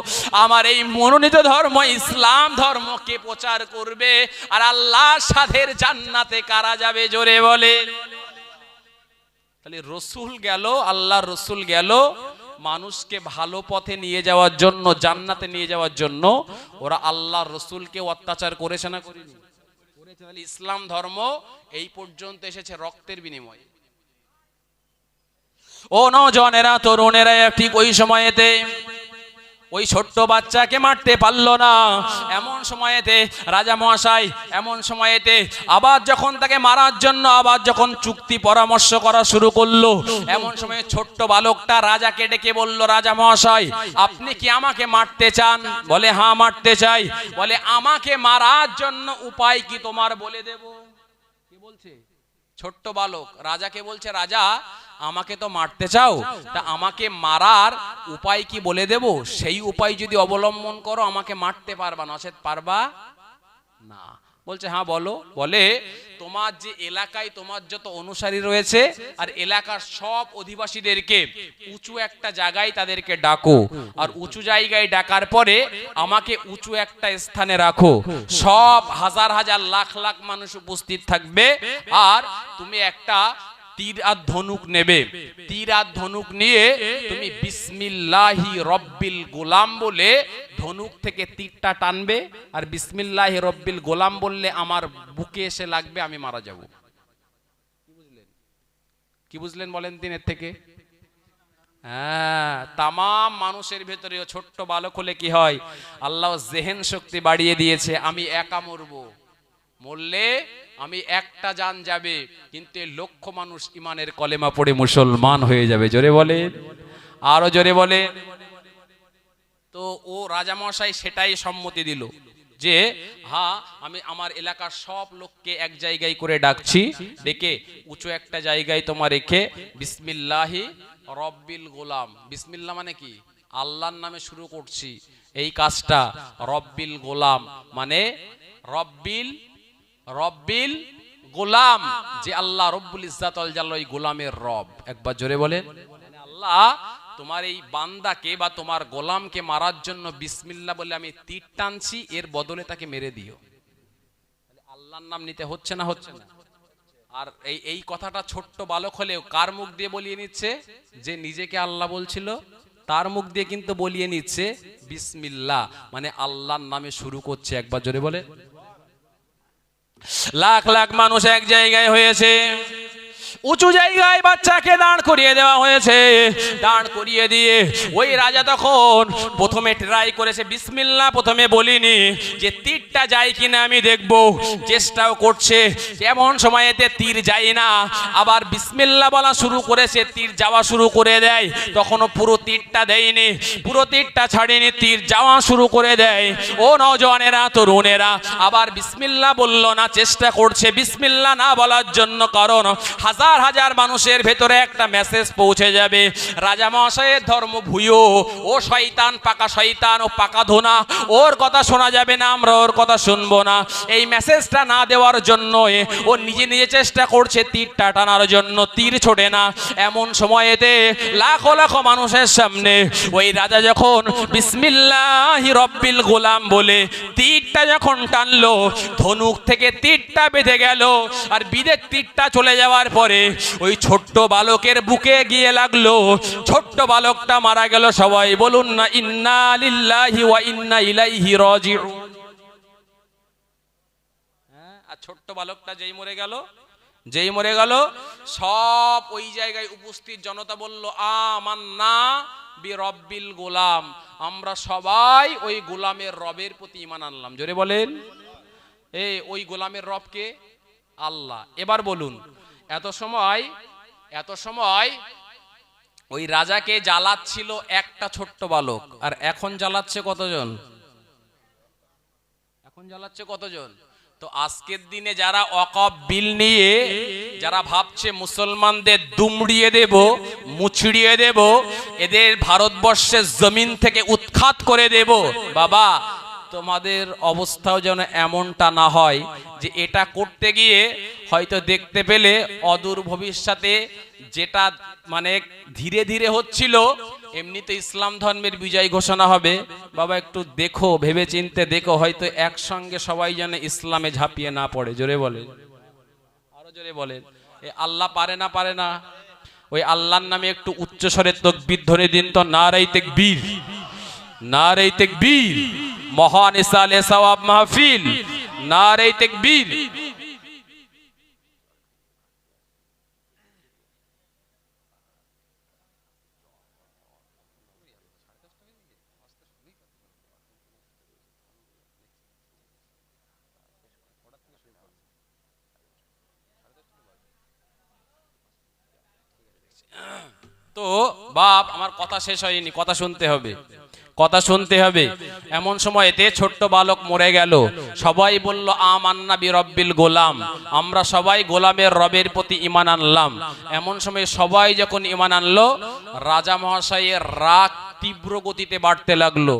আমার এই মনোনীত ধর্ম ইসলাম ধর্মকে প্রচার করবে, আর আল্লাহর সাথে জান্নাতে কারা যাবে, জোরে বলে। তাহলে রসুল গেল, আল্লাহর রসুল গেল মানুষকে ভালো পথে নিয়ে যাওয়ার জন্য, জান্নাতে নিয়ে যাওয়ার জন্য। ওরা আল্লাহর রসুলকে অত্যাচার করেছে না করেনি? করেছে। তাহলে ইসলাম ধর্ম এই পর্যন্ত এসেছে রক্তের বিনিময়ে। ও নওজওয়ানেরা, তরুণেরা, ঠিক ওই সময়েতে ওই ছোট্ট বাচ্চাকে মারতে পারলো না, এমন সময়েতে রাজা মহাশয়, এমন সময়েতে আবার যখন তাকে মারার জন্য আবার যখন চুক্তি পরামর্শ করা শুরু করলো, এমন সময়ে ছোট্ট বালকটা রাজাকে ডেকে বলল, রাজা মহাশয়, আপনি কি আমাকে মারতে চান? বলে, হ্যাঁ মারতে চাই। বলে, আমাকে মারার জন্য উপায় কি তোমার বলে দেব? কি বলছে? ছোট্ট বালক রাজাকে বলছে, রাজা আমাকে তো মারতে চাও, তা আমাকে মারার উপায় কি বলে দেব? সেই উপায় যদি অবলম্বন করো আমাকে মারতে পারবা, নচেৎ পারবা না। বলছে, হ্যাঁ বলো। বলে, তোমার যে এলাকায় তোমার যত অনুসারী রয়েছে আর এলাকার সব অধিবাসীদেরকে উঁচু একটা জায়গায় তাদেরকে ডাকো, আর উঁচু জায়গায় ডাকার পরে আমাকে উঁচু একটা স্থানে রাখো, সব হাজার হাজার লাখ লাখ মানুষ উপস্থিত থাকবে, আর তুমি একটা তীর আর ধনুক নেবে, তীর আর ধনুক নিয়ে তুমি বিসমিল্লাহি রব্বিল গোলাম বলে ধনুক থেকে তীরটা টানবে, আর বিসমিল্লাহি রব্বিল গোলাম বললে আমার বুকে এসে লাগবে, আমি মারা যাব। কি বুঝলেন বলেন দিনের থেকে? হ্যাঁ, তামাম মানুষের ভেতরে ছোট্ট বালক হলে কি হয়, আল্লাহ জেহেন শক্তি বাড়িয়ে দিয়েছে, আমি একা মরবো, মরলে আমি একটা জান যাবে, কিন্তু লক্ষ মানুষ ইমানের কলেমা পড়ে মুসলমান হয়ে যাবে, জোরে বলে, আরো জোরে বলে। তো ও রাজামশাই সেটাই সম্মতি দিল যে হ্যাঁ, আমি আমার এলাকার সব লোককে এক জায়গায় করে ডাকছি, ডেকে উঁচু একটা জায়গায় তোমার রেখে বিসমিল্লাহি রব্বিল গোলাম, বিসমিল্লাহ মানে কি, আল্লাহর নামে শুরু করছি এই কাজটা, রব্বিল গোলাম মানে রব্বিল গোলাম, যে আল্লাহ রব্বুল ইজ্জাত ওয়াল জালাল, ওই গোলামের রব। একবার জোরে বলেন, আল্লাহ তোমার এই বান্দাকে বা তোমার গোলামকে মারার জন্য বিসমিল্লাহ বলে আমি তীর টানছি, এর বদলে তাকে মেরে দিও। আল্লাহর নাম নিতে হচ্ছে না, হচ্ছে না? আর এই কথাটা ছোট্ট বালক হলেও কার মুখ দিয়ে বলিয়ে নিচ্ছে? যে নিজেকে আল্লাহ বলছিল, তার মুখ দিয়ে কিন্তু বলিয়ে নিচ্ছে বিসমিল্লাহ, মানে আল্লাহর নামে শুরু করছে। একবার জোরে বলে। লাখ লাখ মানুষ এক জায়গায় হয়েছে, উঁচু জায়গায় বাচ্চাকে দাঁড় করিয়ে দেওয়া হয়েছে। দাঁড় করিয়ে দিয়ে ওই রাজা তখন প্রথমে ট্রাই করেছে, বিসমিল্লাহ প্রথমে বলিনি, যে তীরটা যায় কিনা আমি দেখব, চেষ্টাও করছে। এমন সময়েতে তীর যায় না, আবার বিসমিল্লাহ বলা শুরু করেছে, তীর যাওয়া শুরু করে দেয়। তখনও পুরো তীরটা দেয়নি, পুরো তীরটা ছাড়েনি, তীর যাওয়া শুরু করে দেয়। ও নওজওয়ানেরা, তরুণেরা, আবার বিসমিল্লাহ বলল না, চেষ্টা করছে বিসমিল্লাহ না বলার জন্য, কারণ হাজার হাজার মানুষের ভেতরে একটা মেসেজ পৌঁছে যাবে, রাজা মহাশয়ের ধর্ম ভুয়ো, ও শয়তান, পাকা শয়তান, ও পাকা ধোনা, ওর কথা শোনা যাবে না, আমরা ওর কথা শুনবো না। এই মেসেজটা না দেওয়ার জন্য ও নিজে নিজে চেষ্টা করছে তীরটা টানার জন্য, তীর ছোটে না। এমন সময়েতে লাখো লাখো মানুষের সামনে ওই রাজা যখন বিসমিল্লাহি রব্বিল গোলাম বলে তীরটা যখন টানলো, ধনুক থেকে তীরটা বেঁধে গেল। আর বিদের তীরটা চলে যাওয়ার পরে ওই ছোট্ট বালকের বুকে গিয়ে লাগলো, ছোট্ট বালকটা মারা গেল। সবাই বলুন না ইন্না লিল্লাহি ওয়া ইন্না ইলাইহি রাজিউন। আর ছোট্ট বালকটা যেই মরে গেল, সব ওই জায়গায় উপস্থিত জনতা বলল আমান্না বিরব্বিল গোলাম, আমরা সবাই ওই গোলামের রবের প্রতি ঈমান আনলাম। জোরে বলেন। ওই গোলামের রব কে? আল্লাহ। এবার বলুন, এত সময় ওই রাজাকে জ্বালাচ্ছিল একটা ছোট্ট বালক, আর এখন জ্বালাচ্ছে কতজন? তো আজকের দিনে যারা ওয়াকফ বিল নিয়ে যারা ভাবছে মুসলমানদের দুমড়িয়ে দেব, মুচড়িয়ে দেব, এদের ভারতবর্ষের জমিন থেকে উৎখাত করে দেব, বাবা তোমাদের অবস্থাও যেন এমনটা না হয় যে এটা করতে গিয়ে হয়তো দেখতে পেলে অদূর ভবিষ্যতে যেটা মানে ধীরে ধীরে হচ্ছিল, এমনিতে ইসলাম ধর্মের বিজয় ঘোষণা হবে। বাবা একটু দেখো, ভেবে চিনতে দেখো, হয়তো একসঙ্গে সবাই যেন ইসলামে ঝাঁপিয়ে না পড়ে। জোরে বলেন, আরো জোরে বলেন। আল্লাহ পারে না। ওই আল্লাহর নামে একটু উচ্চস্বরে তাকবীর ধ্বনি দিন তো, নারায়ে তাকবীর, নারায়ে তাকবীর। মহান ইসালে সওয়াব মাহফিল, নারায়ে তাকবীর। তো বাপ, আমার কথা শেষ হয়নি, কথা শুনতে হবে। এমন সময়তে ছোট্ট বালক মরে গেল। সবাই বলল আমান্না বিরব্বিল গোলাম, আমরা সবাই গোলামের রবের প্রতি ঈমান আনলাম। এমন সময় সবাই যখন ঈমান আনলো, রাজা মহাশয়ের রাগ তীব্র গতিতে বাড়তে লাগলো।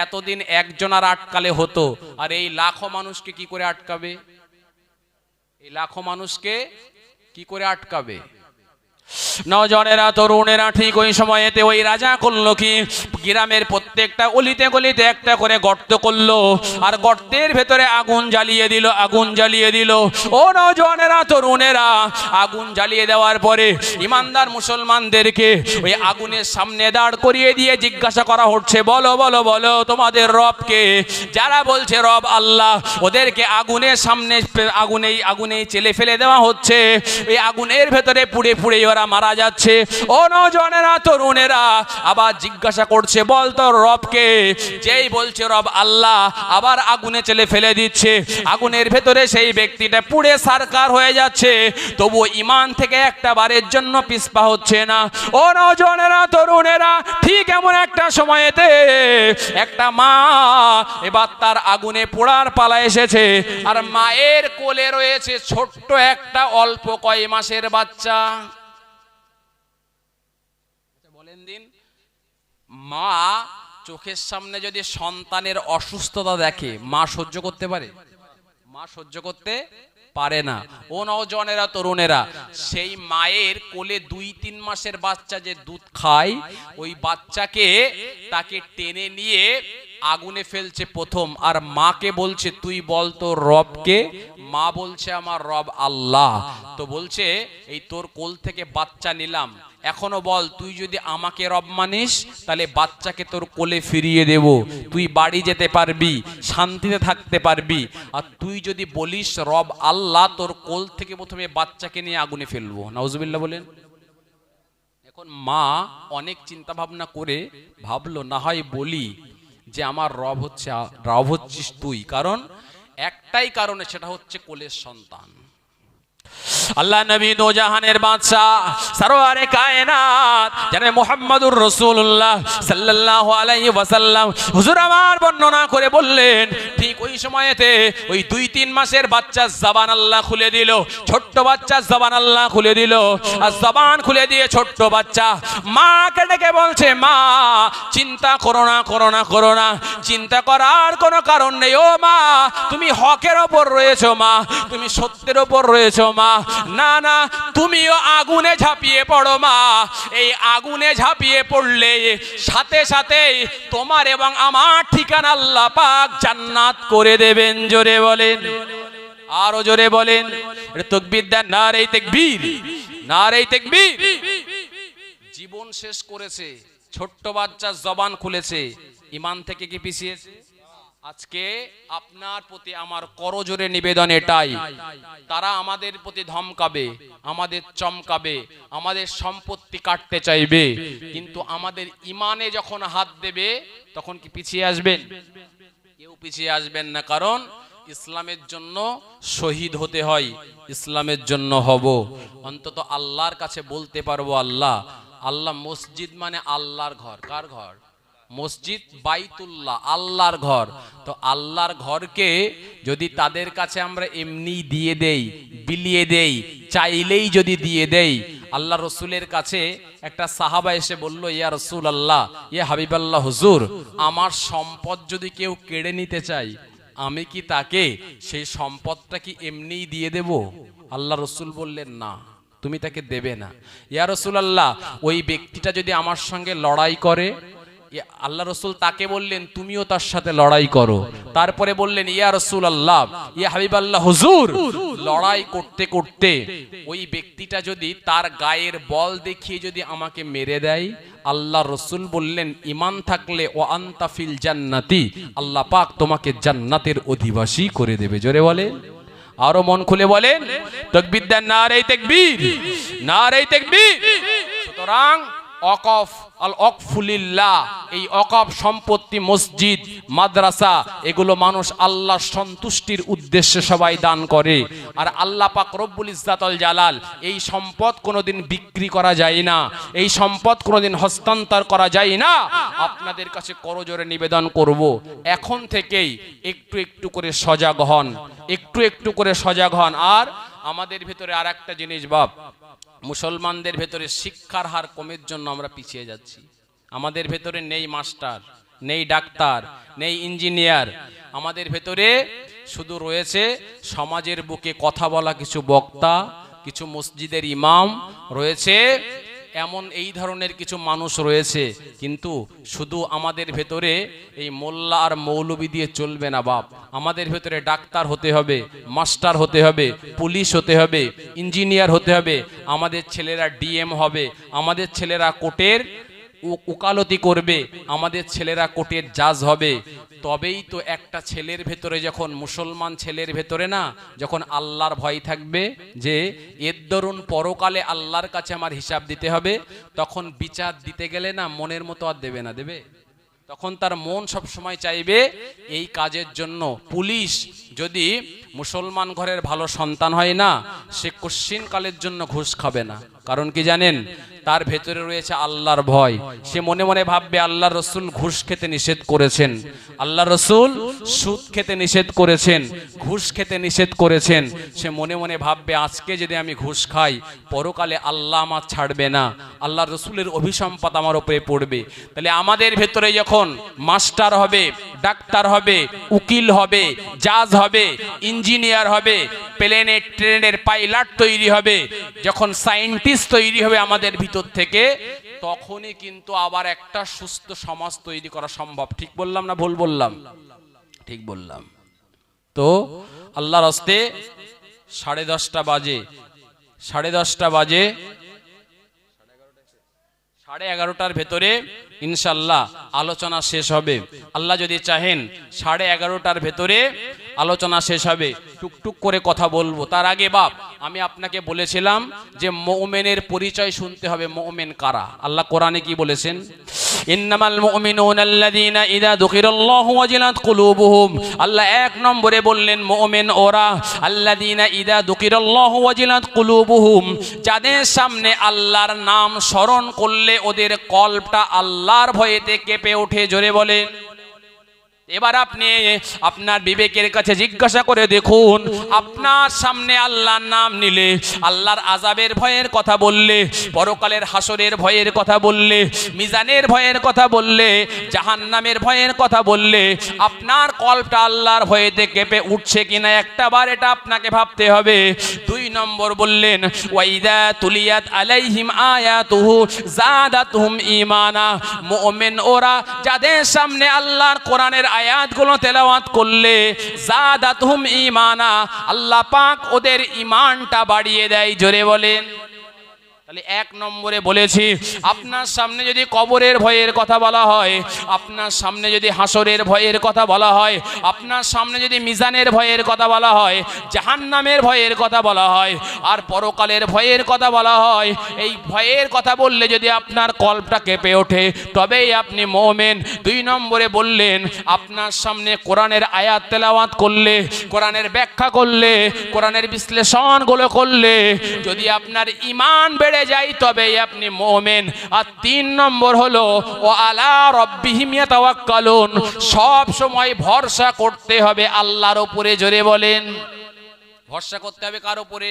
এতদিন একজন আর আটকালে হতো, আর এই লাখো মানুষকে কি করে আটকাবে? নওজওয়ানেরা, তরুণেরা, ঠিক ওই সময়েতে ওই রাজা করলো কি, গ্রামের প্রত্যেকটা অলিতে গলিতে একটা করে গর্ত করলো, আর গর্তের ভেতরে আগুন জ্বালিয়ে দিল। ও নওজওয়ানেরা, তরুণেরা, আগুন জ্বালিয়ে দেওয়ার পরে ইমানদার মুসলমানদেরকে ওই আগুনের সামনে দাঁড় করিয়ে দিয়ে জিজ্ঞাসা করা হচ্ছে, বলো তোমাদের রবকে? যারা বলছে রব আল্লাহ, ওদেরকে আগুনের সামনে আগুনেই চেলে ফেলে দেওয়া হচ্ছে। এই আগুনের ভেতরে পুড়ে ওরা মারা যাচ্ছে। ও নওজওয়ানেরা, তরুণেরা, আবার জিজ্ঞাসা করছে, বল তোর রবকে? যেই বলছে রব আল্লাহ, আবার আগুনে চেলে ফেলে দিচ্ছে। আগুনের ভেতরে সেই ব্যক্তিটা পুড়ে সারকার হয়ে যাচ্ছে, তবু ঈমান থেকে একটা বারের জন্য পিছপা হচ্ছে না। ও নওজওয়ানেরা, তরুণেরা, ঠিক এমন একটা সময়েতে একটা মা এবার তার আগুনে পোড়ার পালা এসেছে, আর মায়ের কোলে রয়েছে ছোট্ট একটা অল্প কয় মাসের বাচ্চা। মা চোখের সামনে যদি সন্তানের অসুস্থতা দেখে, মা সহ্য করতে পারে না। ও নওজওয়ানেরা, তরুণেরা, সেই মায়ের কোলে 2-3 মাসের বাচ্চা যে দুধ খায়, ওই বাচ্চাকে তাকে টেনে নিয়ে আগুনে ফেলছে প্রথম, আর মাকে বলছে তুই বল তোর রবকে? মা বলছে আমার রব আল্লাহ। তো বলছে এই তোর কোল থেকে বাচ্চা নিলাম, এখনো বল, তুই যদি আমাকে রব মানিস তাহলে বাচ্চাকে তোর কোলে ফিরিয়ে দেব, তুই বাড়ি যেতে পারবি, শান্তিতে থাকতে পারবি। আর তুই যদি বলিস রব আল্লাহ, তোর কোল থেকে প্রথমে বাচ্চাকে নিয়ে আগুনে ফেলবো। নাউজুবিল্লাহ বলেন। এখন মা অনেক চিন্তা ভাবনা করে ভাবলো, না হয় বলি যে আমার রব হচ্ছিস তুই। কারণ একটাই কারণে, সেটা হচ্ছে কোলের সন্তান। আল্লাহ নবী দো জাহানের বাদশা সরওয়ারে কায়নাত জানে মুহাম্মদুর রাসূলুল্লাহ সাল্লাল্লাহু আলাইহি ওয়াসাল্লাম হুজুর আমার বর্ণনা করে বললেন, ঠিক ওই সময়তে ওই 2-3 মাসের বাচ্চার জবান আল্লাহ খুলে দিল, ছোট্ট বাচ্চার জবান আল্লাহ খুলে দিল। আর জবান খুলে দিয়ে ছোট্ট বাচ্চা মাকে ডেকে বলছে, মা চিন্তা করো না, করো না, করো না, চিন্তা করার কোনো কারণ নেই। ও মা, তুমি হকের ওপর রয়েছো, মা তুমি সত্যের ওপর রয়েছো, মা না না, তুমিও আগুনে ঝাঁপিয়ে পড়ো মা। এই আগুনে ঝাঁপিয়ে পড়লে সাথে সাথে তোমার এবং আমার ঠিকানা আল্লাহ পাক জান্নাত করে দেবেন। জোরে বলেন, আরো জোরে বলেন। তাকবীর দেন, নারে তাকবীর, নারে তাকবীর। জীবন শেষ করেছে, ছোট্ট বাচ্চার জবান খুলেছে, ঈমান থেকে কি পিছিয়েছে? আজকে আপনার প্রতি আমার করজোরে নিবেদন এটাই, তারা আমাদের প্রতি ধমকাবে, আমাদের চমকাবে, আমাদের সম্পত্তি কাটতে চাইবে, কিন্তু আমাদের ঈমানে যখন হাত দেবে তখন কি পিছিয়ে আসবেন? কেউ পিছিয়ে আসবেন না। কারণ ইসলামের জন্য শহীদ হতে হয়, ইসলামের জন্য হব। অন্তত আল্লাহর কাছে বলতে পারবো, আল্লাহ, আল্লাহ মসজিদ মানে আল্লাহর ঘর। কার ঘর? মসজিদ বাইতুল্লাহ, আল্লাহর ঘর। তো আল্লাহর ঘরকে যদি তাদের কাছে আমরা এমনি দিয়ে দেই, বিলিয়ে দেই, চাইলেই যদি দিয়ে দেই। আল্লাহ রসুলের কাছে একটা সাহাবা এসে বলল, ইয়া রসুল আল্লাহ, ইয়া হাবিবাল্লাহ, হুজুর আমার সম্পদ যদি কেউ কেড়ে নিতে চায়, আমি কি তাকে সেই সম্পদটা কি এমনি দিয়ে দেব? আল্লাহ রসুল বললেন, না, তুমি তাকে দেবে না। ইয়া রাসূলুল্লাহ, ওই ব্যক্তিটা যদি আমার সঙ্গে লড়াই করে, আল্লাহ রসুল তাকে বললেন তুমিও তার সাথে লড়াই করো। তারপরে বললেন, ইয়া রাসূলুল্লাহ, ইয়া হাবিবাল্লাহ, হুজুর লড়াই করতে করতে ওই ব্যক্তিটা যদি তার গায়ের বল দেখিয়ে যদি আমাকে মেরে দেয়, আল্লাহ রসুল বললেন, ঈমান থাকলে ও আনতা ফিল জান্নাতি, আল্লাহ পাক তোমাকে জান্নাতের অধিবাসী করে দেবে। জোরে বলে, আরো মন খুলে বলেন তাকবীর দেন, নারে তাকবীর, নারে তাকবীর। সুতরাং ওয়াকফ, আল ওয়াকফুলিল্লাহ, এই ওয়াকফ সম্পত্তি, মসজিদ, মাদ্রাসা, এগুলো মানুষ আল্লাহর সন্তুষ্টির উদ্দেশ্যে সবাই দান করে। আর আল্লাহ পাক রব্বুল ইজ্জাতুল জালাল এই সম্পদ কোনোদিন বিক্রি করা যায় না, এই সম্পদ কোনোদিন হস্তান্তর করা যায় না। আপনাদের কাছে করজোরে নিবেদন করব, এখন থেকেই একটু একটু করে সজাগ হন, একটু একটু করে সজাগ হন। আর আমাদের ভিতরে আর একটা জিনিস বাপ, মুসলমানদের ভেতরে শিক্ষার হার কমের জন্য আমরা পিছিয়ে যাচ্ছি। আমাদের ভেতরে নেই মাস্টার, নেই ডাক্তার, নেই ইঞ্জিনিয়ার, আমাদের ভেতরে শুধু রয়েছে সমাজের বুকে কথা বলা কিছু বক্তা, কিছু মসজিদের ইমাম রয়েছে, এমন এই ধরনের কিছু মানুষ রয়েছে। কিন্তু শুধু আমাদের ভেতরে এই মোল্লা আর মৌলবি দিয়ে চলবে না বাপ। আমাদের ভেতরে ডাক্তার হতে হবে, মাস্টার হতে হবে, পুলিশ হতে হবে, ইঞ্জিনিয়ার হতে হবে, আমাদের ছেলেরা ডিএম হবে, আমাদের ছেলেরা কোর্টের উকালতি করবে, আমাদের ছেলেরা কোর্টের জাজ হবে। তবেই তো একটা ছেলের ভেতরে, যখন মুসলমান ছেলের ভেতরে না, যখন আল্লাহর ভয় থাকবে যে এর দরুন পরকালে আল্লাহর কাছে আমার হিসাব দিতে হবে, তখন বিচার দিতে গেলে না মনের মতো আর দেবে না, দেবে? তখন তার মন সব সময় চাইবে এই কাজের জন্য। পুলিশ যদি মুসলমান ঘরের ভালো সন্তান হয় না, সে কোশ্চিন কালের জন্য ঘুষ খাবে না। কারণ কি জানেন? তার ভেতরে রয়েছে আল্লাহর ভয়। সে মনে মনে ভাববে আল্লাহ রসুল ঘুষ খেতে নিষেধ করেছেন, আল্লাহ রসুল সুদ খেতে নিষেধ করেছেন, ঘুষ খেতে নিষেধ করেছেন। সে মনে মনে ভাববে আজকে যদি আমি ঘুষ খাই, পরকালে আল্লাহ আমার ছাড়বে না, আল্লাহ রসুলের অভিসম্পাত আমার উপরে পড়বে। তাহলে আমাদের ভেতরে যখন মাস্টার হবে, ডাক্তার হবে, উকিল হবে, জাজ হবে, ইঞ্জিনিয়ার হবে, প্লেনের ট্রেনের পাইলট তৈরি হবে, যখন সায়েন্টিস্ট তৈরি হবে আমাদের ভিতর থেকে, তখনই কিন্তু আবার একটা সুস্থ সমাজ তৈরি করা সম্ভব। ঠিক বললাম না ভুল বললাম? ঠিক বললাম। তো আল্লাহর হস্তে 10:30 বাজে, 10:30 বাজে, 11:30টার ভেতরে ইনশাআল্লাহ আলোচনা শেষ হবে। আল্লাহ যদি চাহেন 11:30টার ভেতরে আলোচনা শেষ হবে। টুকটুক করে কথা বলবো। তার আগে বাপ আমি আপনাকে বলেছিলাম যে মুমিনের পরিচয় শুনতে হবে। মুমিন কারা? আল্লাহ কোরআনে কি বলেছেন? ইন্নামাল মুমিনুনা আল্লাযীনা ইযা যুকিরাল্লাহু ওয়াজিলাত কুলুবুহুম। আল্লাহ 1 নম্বরে বললেন মুমিন ওরা আল্লাযীনা ইযা যুকিরাল্লাহু ওয়াজিলাত কুলুবুহুম, যাদের সামনে আল্লাহর নাম স্মরণ করলে ওদের কলবটা আল্লাহর ভয়েতে কেঁপে ওঠে। জোরে বলেন। এবার আপনি আপনার বিবেকের কাছে জিজ্ঞাসা করে দেখুন, আপনার সামনে আল্লাহর নাম নিলে, আল্লাহর আযাবের ভয়ের কথা বললে, পরকালের হাসরের ভয়ের কথা বললে, মিজানের ভয়ের কথা বললে, জাহান্নামের ভয়ের কথা বললে আপনার কলবটা আল্লাহর ভয়েতে কেঁপে উঠছে কিনা একটাবার এটা আপনাকে ভাবতে হবে। 2 নম্বর বললেন ওয়াইদা তুলিয়াত আলাইহিম আয়াতুহু যাদাতুহুম ঈমানা। মুমিন ওরা যাদের সামনে আল্লাহর কোরআনের আয়াতগুলো তেলাওয়াত করলে যাদাতুহুম ঈমানা, আল্লাহ পাক ওদের ঈমানটা বাড়িয়ে দেয়। জোরে বলেন। তাহলে 1 নম্বরে বলেছি আপনার সামনে যদি কবরের ভয়ের কথা বলা হয়, আপনার সামনে যদি হাসরের ভয়ের কথা বলা হয়, আপনার সামনে যদি মিজানের ভয়ের কথা বলা হয়, জাহান্নামের ভয়ের কথা বলা হয়, আর পরকালের ভয়ের কথা বলা হয়, এই ভয়ের কথা বললে যদি আপনার কলবটা কেঁপে ওঠে তবেই আপনি মুমিন। 2 নম্বরে বললেন আপনার সামনে কোরআনের আয়াত তেলাওয়াত করলে, কোরআনের ব্যাখ্যা করলে, কোরআনের বিশ্লেষণগুলো করলে যদি আপনার ঈমান বেড়ে যাই তবেই আপনি মুমিন। আর 3 নম্বর হলো ও আলা রাব্বিহিম ইয়াতাওয়াক্কালুন, সব সময় ভরসা করতে হবে আল্লাহর উপরে। জোরে বলেন। ভরসা করতে হবে কার উপরে?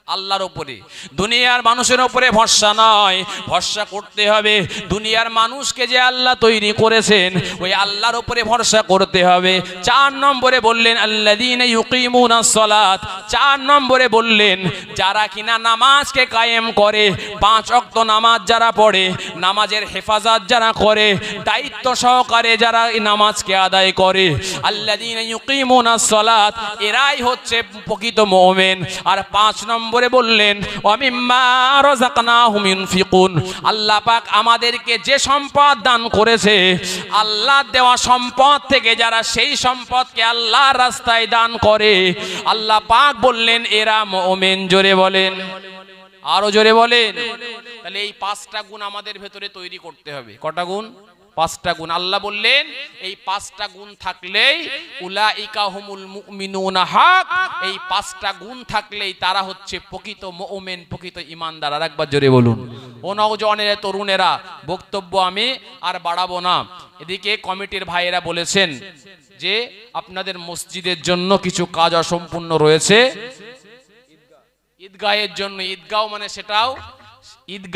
আল্লাহর উপরে। দুনিয়ার মানুষের উপরে ভরসা নয়, ভরসা করতে হবে দুনিয়ার মানুষকে যে আল্লাহ তৈরি করেছেন ওই আল্লাহর উপরে ভরসা করতে হবে। 4 নম্বরে বললেন আল্লাযীনা ইউকিমুনাস সালাত। 4 নম্বরে বললেন যারা কিনা নামাজকে কায়েম করে, 5 ওয়াক্ত নামাজ যারা পড়ে, নামাজের হেফাজত যারা করে, দায়িত্ব সহকারে যারা নামাজকে আদায় করে, আল্লাযীনা ইউকিমুনাস সালাত, এরাই হচ্ছে প্রকৃত মুমিন। আর 5 নম্বরে বললেন ওয়ামিম্মা রাযাকনাহুম ইউনফিকুন, আল্লাহ পাক আমাদেরকে যে সম্পদ দান করেছে, আল্লাহ দেওয়া সম্পদ থেকে যারা সেই সম্পদকে আল্লাহর রাস্তায় দান করে, আল্লাহ পাক বললেন এরা মুমিন। জোরে বলেন। আরো জোরে বলেন। তাহলে এই 5টা গুণ আমাদের ভেতরে তৈরি করতে হবে। কটা গুণ? 5টা গুণ। আল্লাহ বললেন এই 5টা গুণ থাকলেই উলাইকা হুমুল মুমিনুনা হক, এই 5টা গুণ থাকলেই তারা হচ্ছে প্রকৃত মুমিন, প্রকৃত ঈমানদার। আর একবার জোরে বলুন। ও নওজওয়ানের তরুণেরা, বক্তব্য আমি আর বাড়াবো না। এদিকে কমিটির ভাইয়েরা বলেছেন যে আপনাদের মসজিদের জন্য কিছু কাজ অসম্পূর্ণ রয়েছে, ঈদগাহের জন্য। ঈদগাহ মানে সেটাও ঈদগাহ